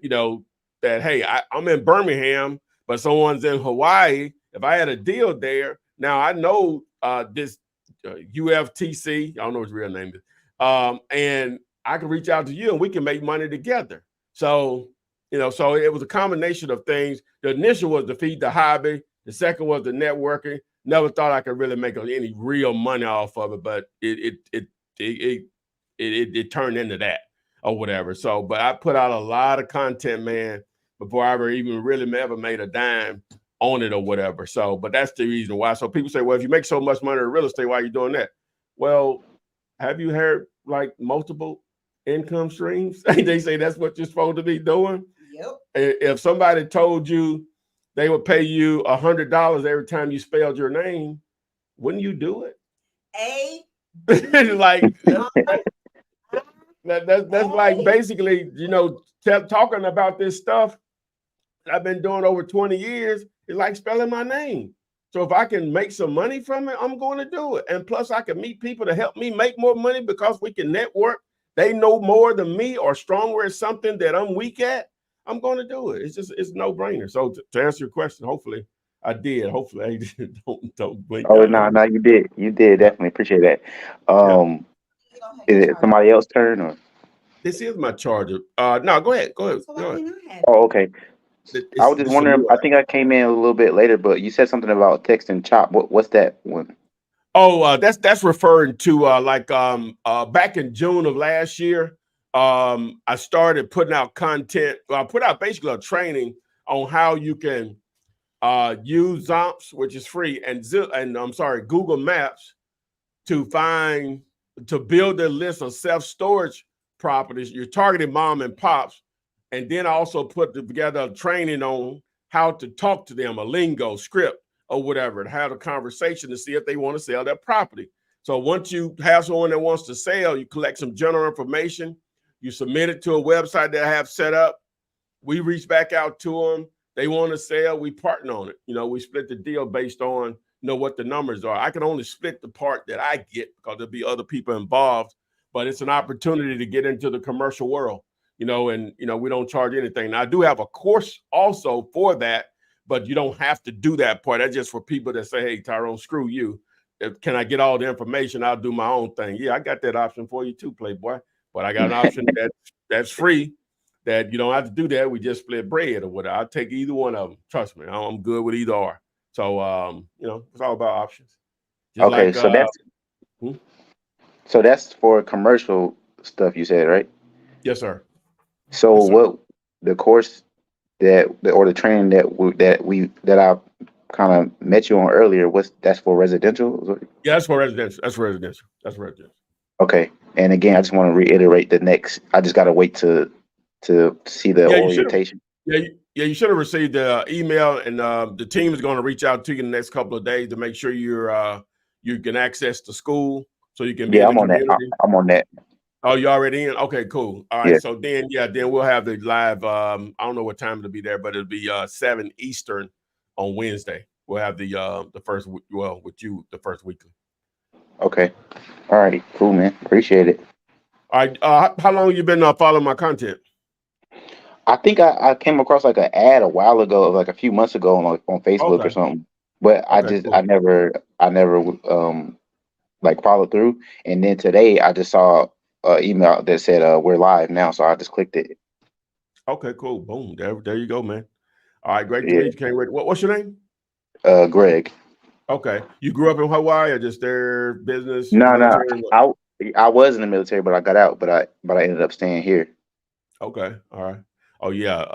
hey, I'm in Birmingham, but someone's in Hawaii. If I had a deal there, now I know this UFTC, I don't know what his real name is, and I can reach out to you and we can make money together. So, so it was a combination of things. The initial was to feed the hobby. The second was the networking. Never thought I could really make any real money off of it, but it turned into that. or whatever. So, but I put out a lot of content, man, before I ever even really ever made a dime on it or whatever. So, but that's the reason why. So people say, well, if you make so much money in real estate, why are you doing that? Well, have you heard like multiple income streams? They say that's what you're supposed to be doing. Yep. If somebody told you they would pay you $100 every time you spelled your name, wouldn't you do it? Like that's like basically, you know, talking about this stuff I've been doing over 20 years. It's like spelling my name. So if I can make some money from it, I'm going to do it. And plus I can meet people to help me make more money because we can network. They know more than me or stronger at something that I'm weak at. I'm going to do it. It's no brainer. So to answer your question, hopefully I did. Hopefully I don't blink. Oh, no, you did. You did. Definitely appreciate that. Is it somebody else's turn or? This is my charger. No, go ahead. Go ahead. Oh, okay. I was just wondering. I think I came in a little bit later, but you said something about text and chop. What's that one? Oh, that's referring to back in June of last year. I started putting out content. I put out basically a training on how you can use Zomps, which is free, and Google Maps to build a list of self-storage properties. You're targeting mom and pops, and then also put together a training on how to talk to them, a lingo script or whatever, and have a conversation to see if they want to sell their property. So once you have someone that wants to sell, you collect some general information, you submit it to a website that I have set up. We reach back out to them. They want to sell, we partner on it. You know, we split the deal based on, you know, what the numbers are. I can only split the part that I get because there'll be other people involved, but it's an opportunity to get into the commercial world, you know, and, you know, we don't charge anything. Now, I do have a course also for that, but you don't have to do that part. That's just for people that say, hey, Tyrone, screw you. Can I get all the information? I'll do my own thing. Yeah, I got that option for you too, Playboy. But I got an option that's free, that you don't have to do that. We just split bread or whatever. I'll take either one of them. Trust me, I'm good with either or. So, you know, it's all about options. Just okay, like, so that's for commercial stuff you said, right? Yes, sir. So Yes, sir. what the course or the training that I kind of met you on earlier, that's for residential? Yeah, that's for residential. That's residential. That's residential. Okay. And again, I just want to reiterate I just got to wait to see the orientation. You should have received the email, and the team is going to reach out to you in the next couple of days to make sure you can access the school so you can be in the community. I'm on that. Oh, you already in? Okay, cool. All right. Yeah. So then we'll have the live. I don't know what time it'll be there, but it'll be 7 Eastern on Wednesday. We'll have the first, with you, the first weekly. Okay. All right. Cool, man. Appreciate it. All right. How long you been following my content? I think I came across like an ad a while ago, like a few months ago on Facebook or something. But cool. I never like followed through. And then today I just saw an email that said we're live now, so I just clicked it. Okay, cool. Boom. There you go, man. All right, great to meet you. Can't wait. What's your name? Greg. Okay. You grew up in Hawaii or just their business? No. I was in the military, but I got out. But I ended up staying here. Okay. All right. Oh yeah.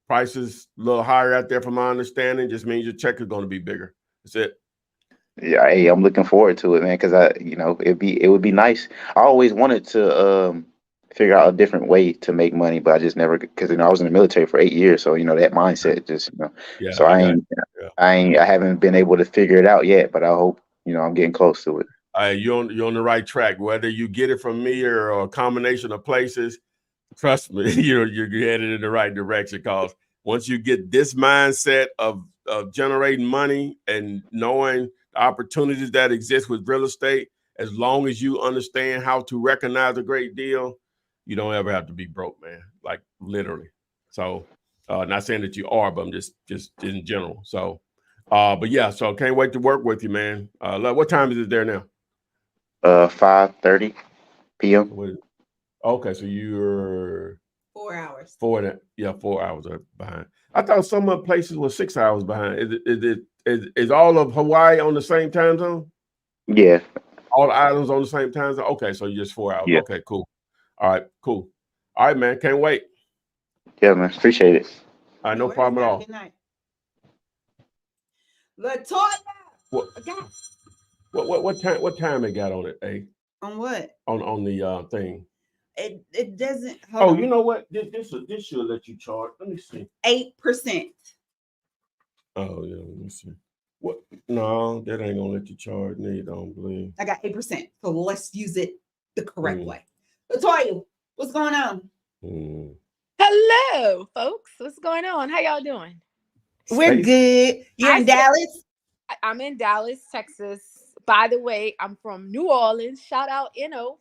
Prices a little higher out there, from my understanding. Just means your check is going to be bigger. That's it. Yeah. Hey, I'm looking forward to it, man. Because it would be nice. I always wanted to figure out a different way to make money, but I just never, because I was in the military for 8 years, so that mindset just Yeah. So I haven't been able to figure it out yet, but I hope I'm getting close to it. You're on the right track. Whether you get it from me or a combination of places, trust me, you're headed in the right direction. Because once you get this mindset of generating money and knowing the opportunities that exist with real estate, as long as you understand how to recognize a great deal, you don't ever have to be broke, man. Like literally. So, not saying that you are, but I'm just in general. So, but yeah. So can't wait to work with you, man. What time is it there now? 5:30 p.m. Okay, so you're 4 hours. 4 hours behind. I thought some of the places were 6 hours behind. Is all of Hawaii on the same time zone? Yeah. All the islands on the same time zone? Okay, so you're just 4 hours. Yeah. Okay, cool. All right, cool. All right, man. Can't wait. Yeah, man. Appreciate it. All right, No no worries, problem at have a all. good night. Latoya. What? God. What time it got on it? On what? On the thing. It doesn't. Hold Oh, on. you know what? This should let you charge. Let me see. 8%. Oh yeah, let me see. What? No, that ain't gonna let you charge. No, you don't believe. I got 8%. So let's use it the correct way. Latoya, what's going on? Hello, folks. What's going on? How y'all doing? We're good. You're in Dallas? I'm in Dallas, Texas. By the way, I'm from New Orleans. Shout out, NO.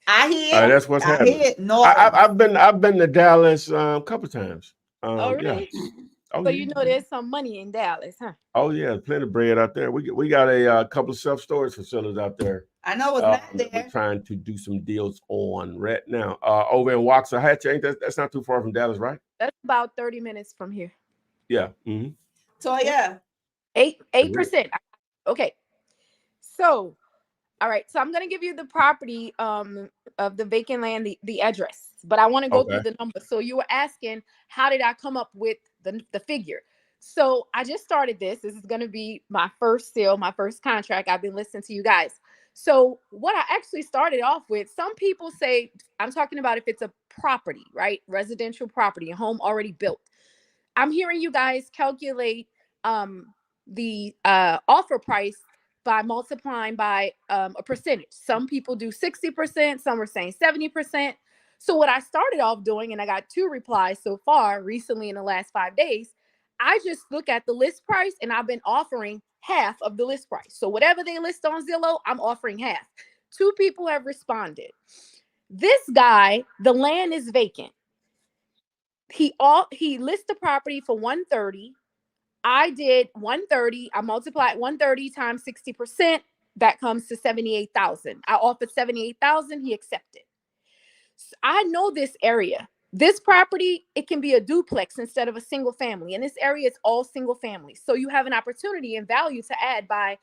I hear. That's what's happening. Hear. No, I've been to Dallas a couple times. Oh, really? Yeah. Oh, so yeah. you know there's some money in Dallas, huh? Oh yeah, plenty of bread out there. We got a couple of self-storage facilities out there. I know it's not there. We're trying to do some deals on right now. Over in Waxahachie, that's not too far from Dallas, right? That's about 30 minutes from here. Yeah. Mm-hmm. So yeah. 8%. Okay. So, all right. So I'm gonna give you the property of the vacant land, the address, but I want to go through the numbers. So you were asking, how did I come up with the figure? So I just started this. This is gonna be my first sale, my first contract. I've been listening to you guys. So what I actually started off with, some people say, I'm talking about if it's a property, right? Residential property, a home already built. I'm hearing you guys calculate the offer price by multiplying by a percentage. Some people do 60%, some are saying 70%. So what I started off doing, and I got 2 replies so far recently in the last 5 days, I just look at the list price and I've been offering half of the list price. So whatever they list on Zillow, I'm offering half. 2 people have responded. This guy, the land is vacant. He lists the property for 130. I did 130. I multiplied 130 times 60%. That comes to 78,000. I offered 78,000. He accepted. So I know this area. This property, it can be a duplex instead of a single family. In this area, it's all single family. So you have an opportunity and value to add by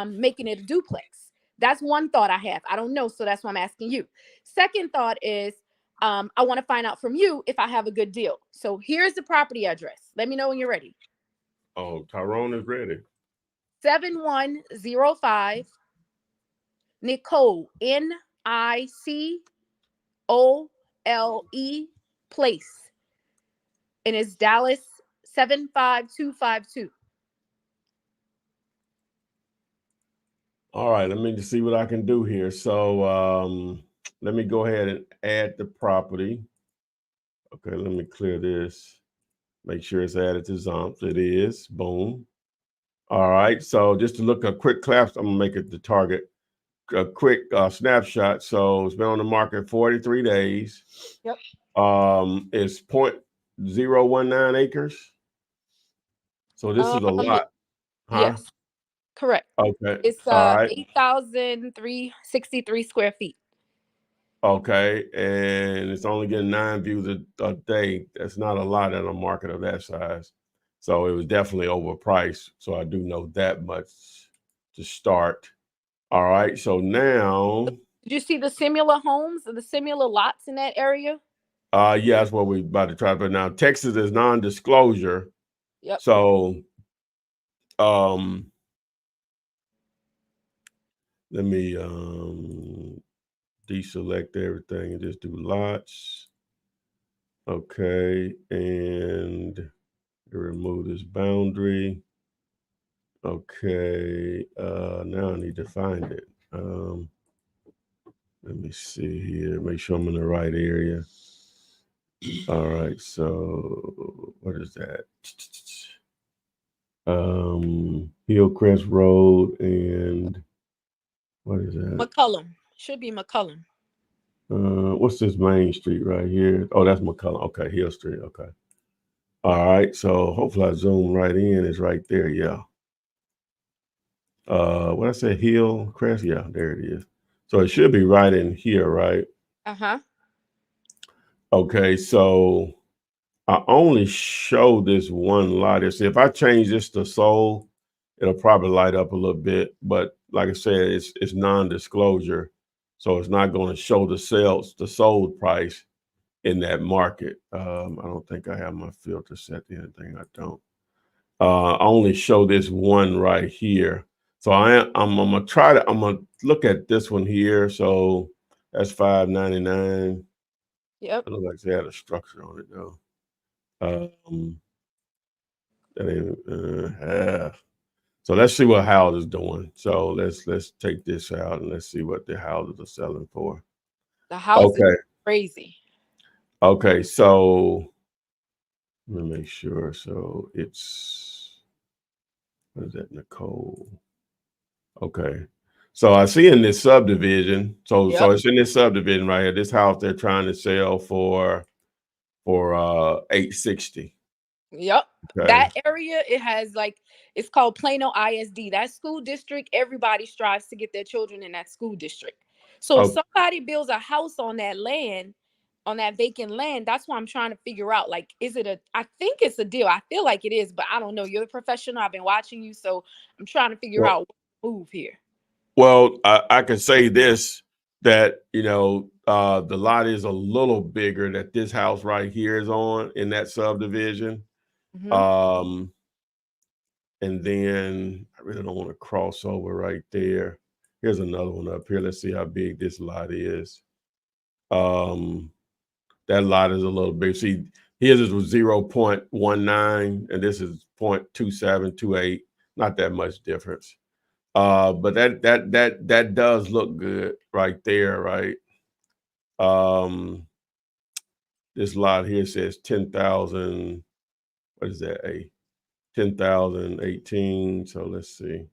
making it a duplex. That's one thought I have. I don't know. So that's why I'm asking you. Second thought is, I want to find out from you if I have a good deal. So here's the property address. Let me know when you're ready. Oh, Tyrone is ready. 7105 Nicole, Nicole Place. And it's Dallas 75252. All right, let me just see what I can do here. So let me go ahead and add the property. Okay, let me clear this. Make sure it's added to Zomps. It is. Boom. All right, so just to look a quick collapse, I'm gonna make it the target. A quick snapshot. So it's been on the market 43 days. Yep. It's 0.019 acres. So this is a lot. Huh? Yes, correct. Okay. It's all right. 8,363 square feet. Okay, and it's only getting 9 views a day. That's not a lot in a market of that size. So it was definitely overpriced. So I do know that much to start. All right, so now. Did you see the similar homes or the similar lots in that area? Yeah, that's what we're about to try. But now Texas is non-disclosure. Yep. So let me deselect everything and just do lots. Okay, and remove this boundary. Okay, now I need to find it. Let me see here, make sure I'm in the right area. All right, so what is that? Hillcrest Road and what is that? McCullum. Should be McCullum. What's this main street right here? Oh, that's McCullum. Okay, Hill Street. Okay. All right, so hopefully I zoom right in. It's right there. Yeah. What I said, Hillcrest. Yeah, there it is. So it should be right in here, right? Uh-huh. Okay, so I only show this one lot. If I change this to sold, it'll probably light up a little bit. But like I said, it's non-disclosure. So it's not going to show the sold price in that market. I don't think I have my filter set to anything. I don't. I only show this one right here. So I'm gonna look at this one here. So that's $5.99. Yep. It looks like they had a structure on it though. That ain't So let's see what Howard is doing. So let's take this out and let's see what the houses are selling for. The house is crazy. Okay, so let me make sure. So it's, what is that, Nicole? Okay. So I see in this subdivision, so it's in this subdivision right here. This house they're trying to sell for $860. Yep. Okay. That area, it has it's called Plano ISD. That school district, everybody strives to get their children in that school district. So if somebody builds a house on that land, on that vacant land, that's what I'm trying to figure out. Like, I think it's a deal. I feel like it is, but I don't know. You're the professional. I've been watching you, so I'm trying to figure out what move here. Well, I can say this, that, the lot is a little bigger that this house right here is on in that subdivision. Mm-hmm. And then I really don't want to cross over right there. Here's another one up here. Let's see how big this lot is. That lot is a little big. See, his was 0.19 and this is 0.2728. Not that much difference. But that does look good right there, right? This lot here says 10,000. What is that? 10,018. So let's see.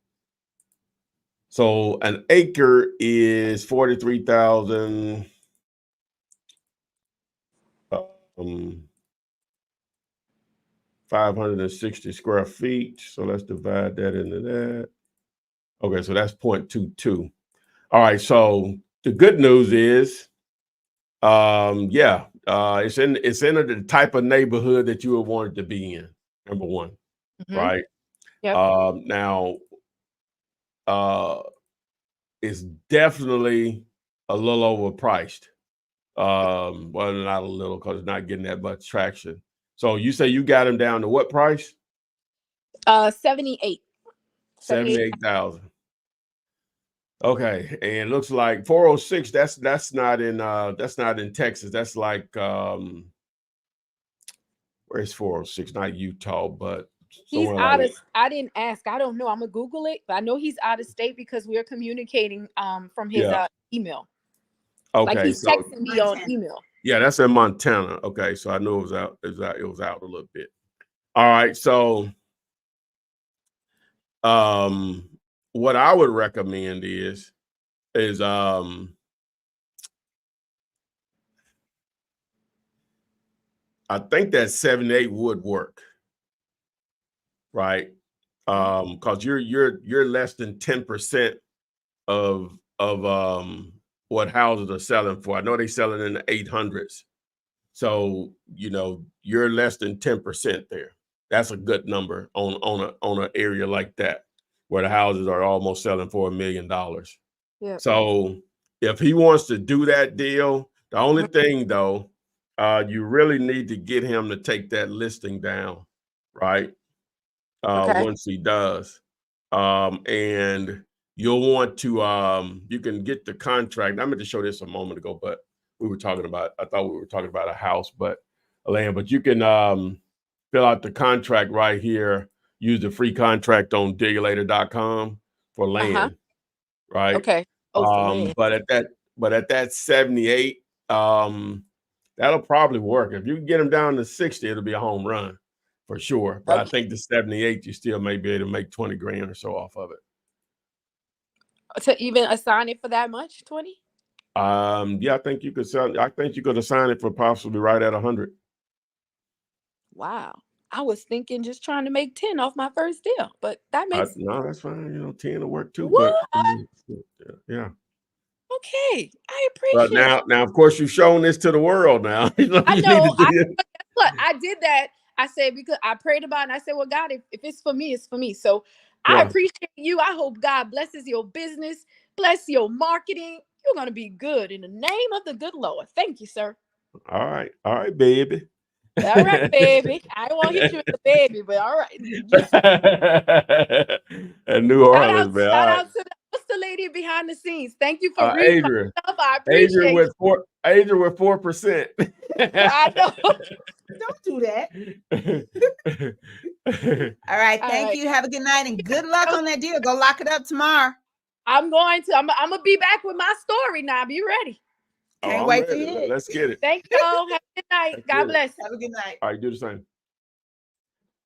So an acre is 43,000. 560 square feet. So let's divide that into that. Okay, so that's 0.22. All right, so the good news is, it's in the type of neighborhood that you would want it to be in. Number one, right? Yep. Now, it's definitely a little overpriced. Well, not a little, because it's not getting that much traction. So you say you got him down to what price? 78. 78,000. Okay, and looks like 406. That's not in Texas. That's like where's 406? Not Utah, but he's somewhere out like of. I didn't ask. I don't know. I'm gonna Google it, but I know he's out of state because we're communicating from his email. Like okay, he's so texting me on email. Yeah, that's in Montana. Okay, so I knew it was out. It was out a little bit. All right, so what I would recommend is I think that 78 would work, right? Because you're less than 10% of what houses are selling for. I know they selling in the 800s, so you're less than 10% there. That's a good number on an area like that where the houses are almost selling for $1 million. Yeah. So if he wants to do that deal, the only thing though, you really need to get him to take that listing down, right? Once he does, and you'll want to, you can get the contract. I meant to show this a moment ago, but I thought we were talking about a house, but a land. But you can fill out the contract right here. Use the free contract on digulator.com for land, right? Okay. But at that 78, that'll probably work. If you can get them down to 60, it'll be a home run for sure. But I think the 78, you still may be able to make 20 grand or so off of it. To even assign it for that much, 20? Yeah, I think you could assign it for possibly right at 100. Wow. I was thinking just trying to make 10 off my first deal, but that makes No, that's fine. 10 will work too. What? But yeah. Okay, I But appreciate it. now, of course, you've shown this to the world now. I know. I did that. I said, because I prayed about it, and I said, well, God, if it's for me, it's for me. So I appreciate you. I hope God blesses your business, bless your marketing, You're going to be good in the name of the good Lord. Thank you, sir. All right, baby. All right, baby. I don't want to hit you with the baby, but all right. At New Orleans, man. Shout out to what's the lady behind the scenes. Thank you for reading Adrian. my stuff. I appreciate Adrian with 4%. I know. Don't do that. All right. Thank you. Have a good night and good luck on that deal. Go lock it up tomorrow. I'm going to be back with my story now. Be ready. Can't wait to hear it. Let's get it. Thank y'all. Have a good night. God bless. Have a good night. All right, do the same.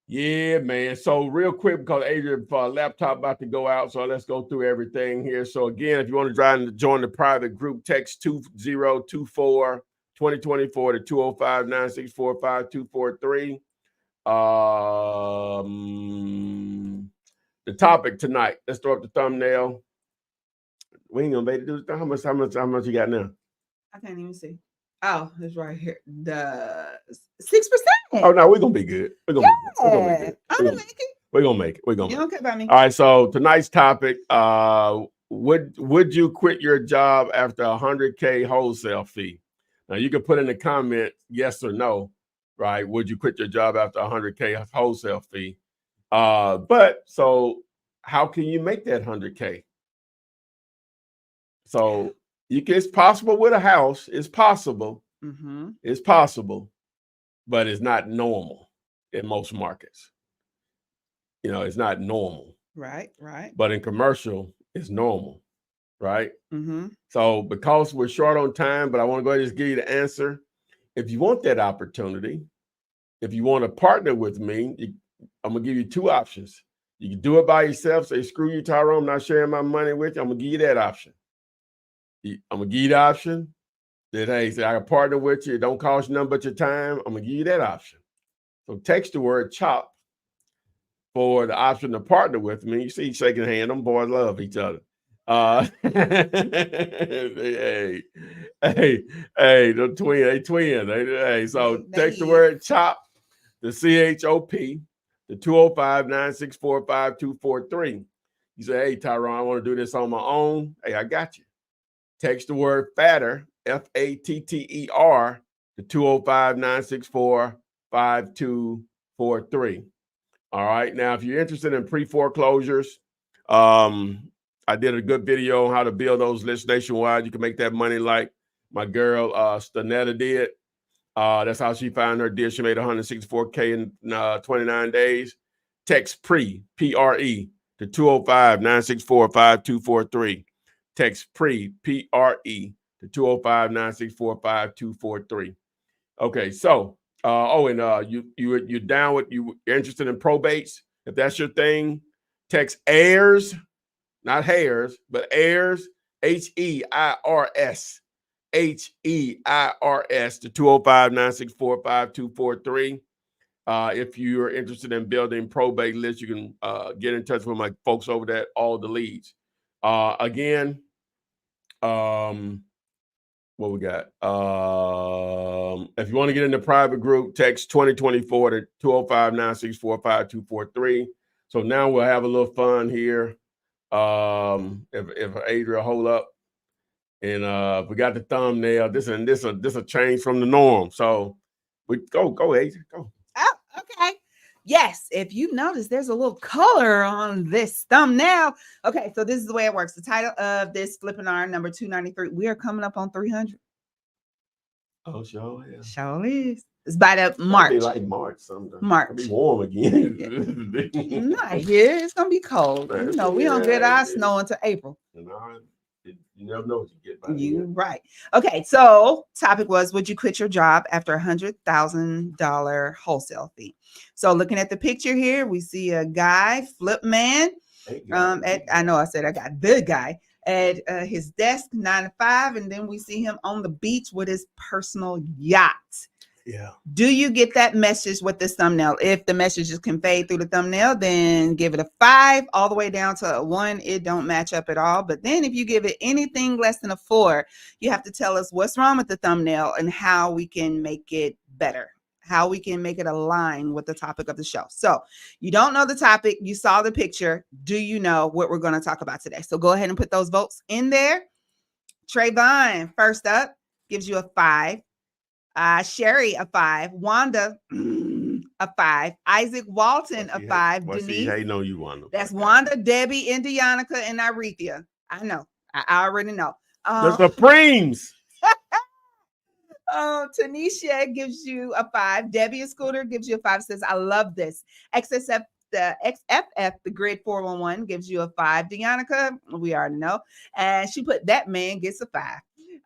Yeah, man. So real quick, because Adrian's laptop about to go out, so let's go through everything here. So again, if you want to join the private group, text 2024-2024 to 205-964-5243. The topic tonight. Let's throw up the thumbnail. We ain't gonna be able to do this. How much you got now? I can't even see. Oh, it's right here. The 6%. Oh no, we're gonna be good. We're gonna be good. I'm gonna make it. We're gonna make it. You don't care about me. All right. So tonight's topic: would you quit your job after a $100K wholesale fee? Now you can put in the comment yes or no. Right? Would you quit your job after a $100K wholesale fee? But so how can you make that $100K? So it's possible with a house. It's possible. Mm-hmm. It's possible, but it's not normal in most markets. You know, it's not normal. Right. But in commercial, it's normal, right? Mm-hmm. So because we're short on time, but I want to go ahead and just give you the answer. If you want that opportunity, if you want to partner with me, I'm going to give you two options. You can do it by yourself. Say, screw you, Tyrone, I'm not sharing my money with you. I'm going to give you that option. I'm going to give you the option that, hey, say I can partner with you. It don't cost you nothing but your time. I'm going to give you that option. So text the word CHOP for the option to partner with me. You see, shaking hand. Them boys love each other. Hey, the twin, they twin. Hey, so text the word CHOP, the CHOP, the 205-964-5243. You say, hey, Tyrone, I want to do this on my own. Hey, I got you. Text the word FATTER, FATTER, to 205-964-5243. All right. Now, if you're interested in pre-foreclosures, I did a good video on how to build those lists nationwide. You can make that money like my girl Stanetta did. That's how she found her deal. She made $164K in 29 days. Text P-R-E, to 205-964-5243. Text P-R-E, to 205-964-5243. Okay, so you're down with you're interested in probates. If that's your thing, text heirs, not hairs, but heirs, HEIRS, HEIRS to 205-964-5243. If you're interested in building probate lists, you can get in touch with my folks over there, all the leads. Again, what we got? If you want to get in the private group, text 2024 to 205-964-5243. So now we'll have a little fun here. If Adrian hold up, and we got the thumbnail. This a change from the norm. So we go Adrian, go. Oh, okay. Yes, if you notice, there's a little color on this thumbnail. Okay, so this is the way it works. The title of this Flippinar number 293. We are coming up on 300. Oh, sure, yeah. Sure is. It's by the March. It'll be like March sometime. March. It'll be warm again. Not here. It's gonna be cold. You know, we don't get our snow until April. You never know what you get. You right. Okay, so topic was, would you quit your job after $100,000 wholesale fee? So looking at the picture here, we see a guy, flip man. I know I said I got the guy at his desk, 9 to 5, and then we see him on the beach with his personal yacht. Yeah. Do you get that message with this thumbnail? If the message is conveyed through the thumbnail, then give it a 5 all the way down to a 1. It don't match up at all. But then if you give it anything less than a 4, you have to tell us what's wrong with the thumbnail and how we can make it better, how we can make it align with the topic of the show. So you don't know the topic. You saw the picture. Do you know what we're going to talk about today? So go ahead and put those votes in there. Trayvon, first up, gives you a 5. Sherry, a 5. Wanda, a 5. Isaac Walton, a 5. Denise, hating on you, Wanda. that's Wanda, Debbie, Indianica, and Irethia. I know. I already know. The Supremes. Tanisha gives you a 5. Debbie Scooter gives you a 5. Says, I love this. XSF, the XFF, the Grid 411 gives you a 5. Deonica, we already know. And she put that man gets a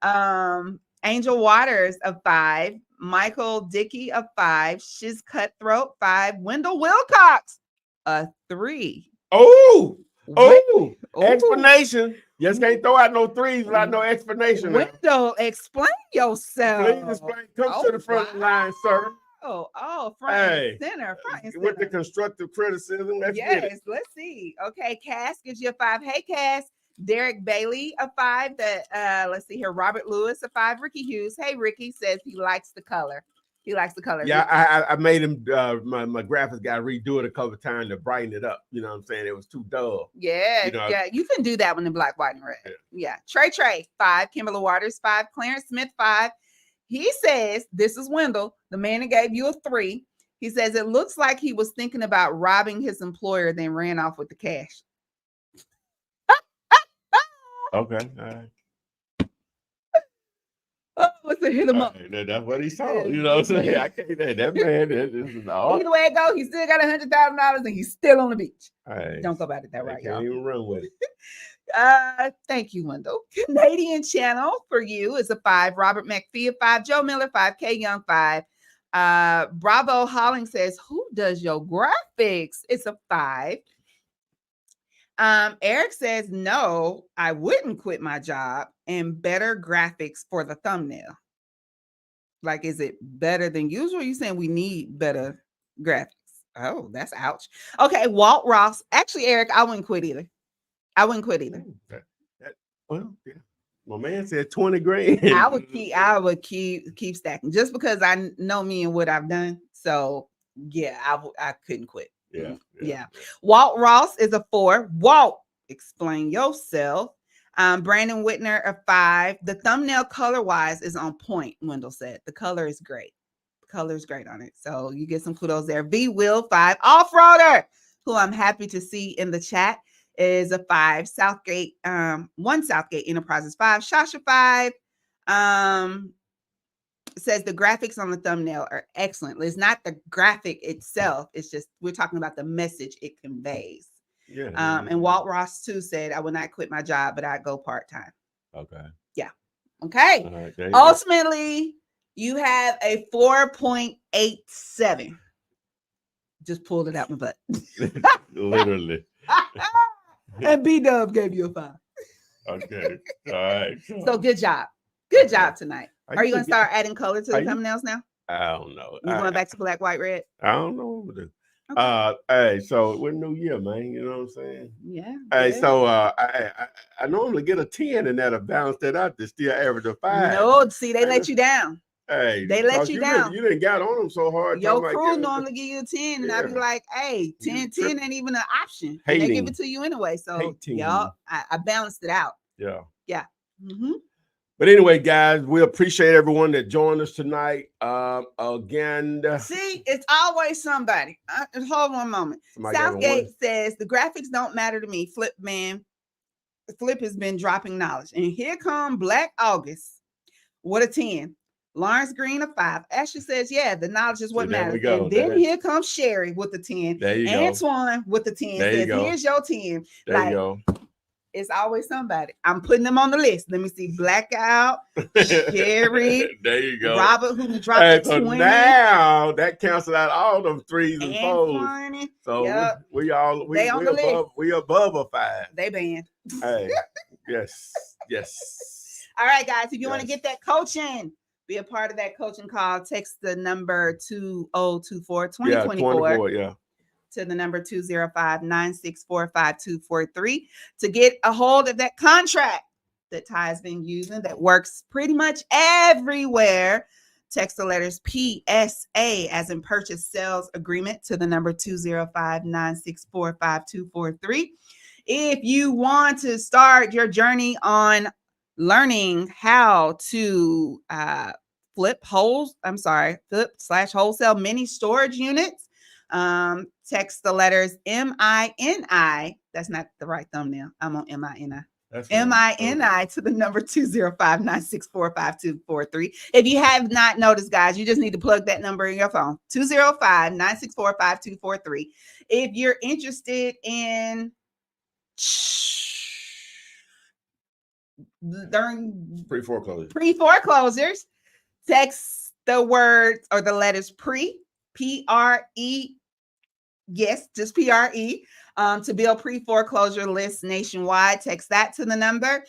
5. Angel Waters, a 5. Michael Dickey, a 5. Shiz Cutthroat, 5. Wendell Wilcox, a 3. Oh, explanation. Just can't throw out no 3s without no explanation. Wendell, explain yourself. Please explain. Come to the front of the line, sir. Front and center. With the constructive criticism. Let's see. Okay, Cass gives you a 5. Hey, Cass. Derek Bailey, a 5. Let's see here. Robert Lewis, a 5. Ricky Hughes. Hey, Ricky says he likes the color. He likes the color. Yeah, I made him, my graphics guy redo it a couple of times to brighten it up. You know what I'm saying? It was too dull. Yeah, you can do that one in black, white, and red. Yeah. Trey, 5. Kimberly Waters, 5. Clarence Smith, 5. He says, this is Wendell, the man that gave you a 3. He says, it looks like he was thinking about robbing his employer, then ran off with the cash. Okay, all right. Let's hit him up. Right, that's what he saw. You know what I'm saying? I can't. That man. This is all. Either way it goes, he still got $100,000 and he's still on the beach. Right. Don't go about it that right, y'all. Can't even run with it. Thank you, Wendell. Canadian channel for you is a 5. Robert McPhee, a 5. Joe Miller, 5. K Young, 5. Bravo Holling says, who does your graphics? It's a 5. Eric says, no, I wouldn't quit my job, and better graphics for the thumbnail. Like, is it better than usual? You saying we need better graphics? Oh, that's ouch. Okay, Walt Ross. Actually, Eric, I wouldn't quit either. Well, yeah. My man said 20 grand. I would keep stacking just because I know me and what I've done. So yeah, I couldn't quit. Yeah. Walt Ross is a 4. Walt, explain yourself. Brandon Whitner, a 5. The thumbnail color-wise is on point, Wendell said. The color is great. The color is great on it. So you get some kudos there. V Will, 5. Off-roader, who I'm happy to see in the chat, is a 5. Southgate, 1 Southgate Enterprises, 5. Shasha, 5. Says the graphics on the thumbnail are excellent. It's not the graphic itself. It's just we're talking about the message it conveys. Yeah. And Walt Ross too said, I will not quit my job, but I'd go part-time. Okay. Yeah. Okay. All right, Ultimately, you have a 4.87. Just pulled it out my butt. Literally. And B-Dub gave you a 5. Okay. All right. So good job. Good job tonight. Are you going to start adding color to the thumbnails now? I don't know. You going back to black, white, red? I don't know what to do. Okay. Hey, so we're New Year, man. You know what I'm saying? Yeah. Hey, so I normally get a 10 and that'll balance that out to still average a 5. No, see, they let you down. Hey, they let you down. You didn't got on them so hard. Your crew normally give you a 10, and I'd be like, hey, 10 ain't even an option. They give it to you anyway. So, y'all, I balanced it out. Yeah. Yeah. Mm-hmm. But anyway, guys, we appreciate everyone that joined us tonight. Again, see, it's always somebody. Hold one moment. Southgate says the graphics don't matter to me. Flip has been dropping knowledge, and here come Black August. What a 10. Lawrence Green, a 5. Ashley says, yeah, the knowledge is what matters. And then here comes Sherry with the 10. There you Antoine with the 10 says, here's your 10. There you go. It's always somebody. I'm putting them on the list. Let me see. Blackout, Sherry. There you go. Robert, who dropped the 20. So now that cancels out all them 3s and 4s. So we above a 5. They banned. Hey, yes. All right, guys. If you want to get that coaching, be a part of that coaching call. Text the number 2024-2024. To the number 205-964-5243 to get a hold of that contract that Ty has been using that works pretty much everywhere. Text the letters PSA as in purchase sales agreement to the number 205-964-5243. If you want to start your journey on learning how to flip/wholesale mini storage units. Text the letters MINI. That's not the right thumbnail. I'm on MINI. MINI to the number 205-964-5243. If you have not noticed, guys, you just need to plug that number in your phone. 205-964-5243. If you're interested in pre-foreclosures, text the words or the letters P-R-E. Yes, just PRE, to build pre-foreclosure lists nationwide. Text that to the number.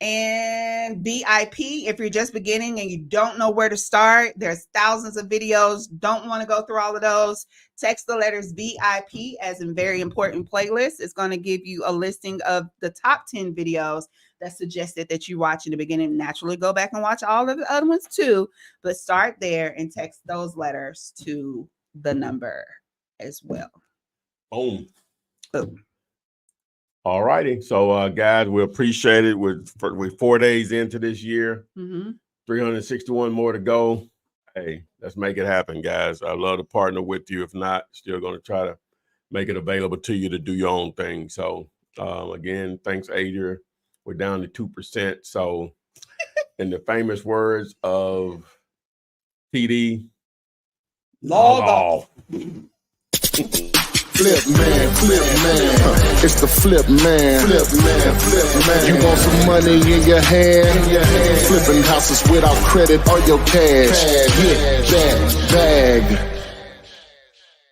And BIP, if you're just beginning and you don't know where to start, there's thousands of videos. Don't want to go through all of those. Text the letters BIP as in very important playlist. It's going to give you a listing of the top 10 videos that suggested that you watch in the beginning. Naturally, go back and watch all of the other ones too, but start there and text those letters to the number as well. Boom. All righty. So, guys, we appreciate it. We're 4 days into this year, 361 more to go. Hey, let's make it happen, guys. I'd love to partner with you. If not, still going to try to make it available to you to do your own thing. So, again, thanks, Adria. We're down to 2%. So, in the famous words of TD, log off. Flip man, it's the flip man. You want some money in your hand? Flipping houses without credit or your cash. Get that bag.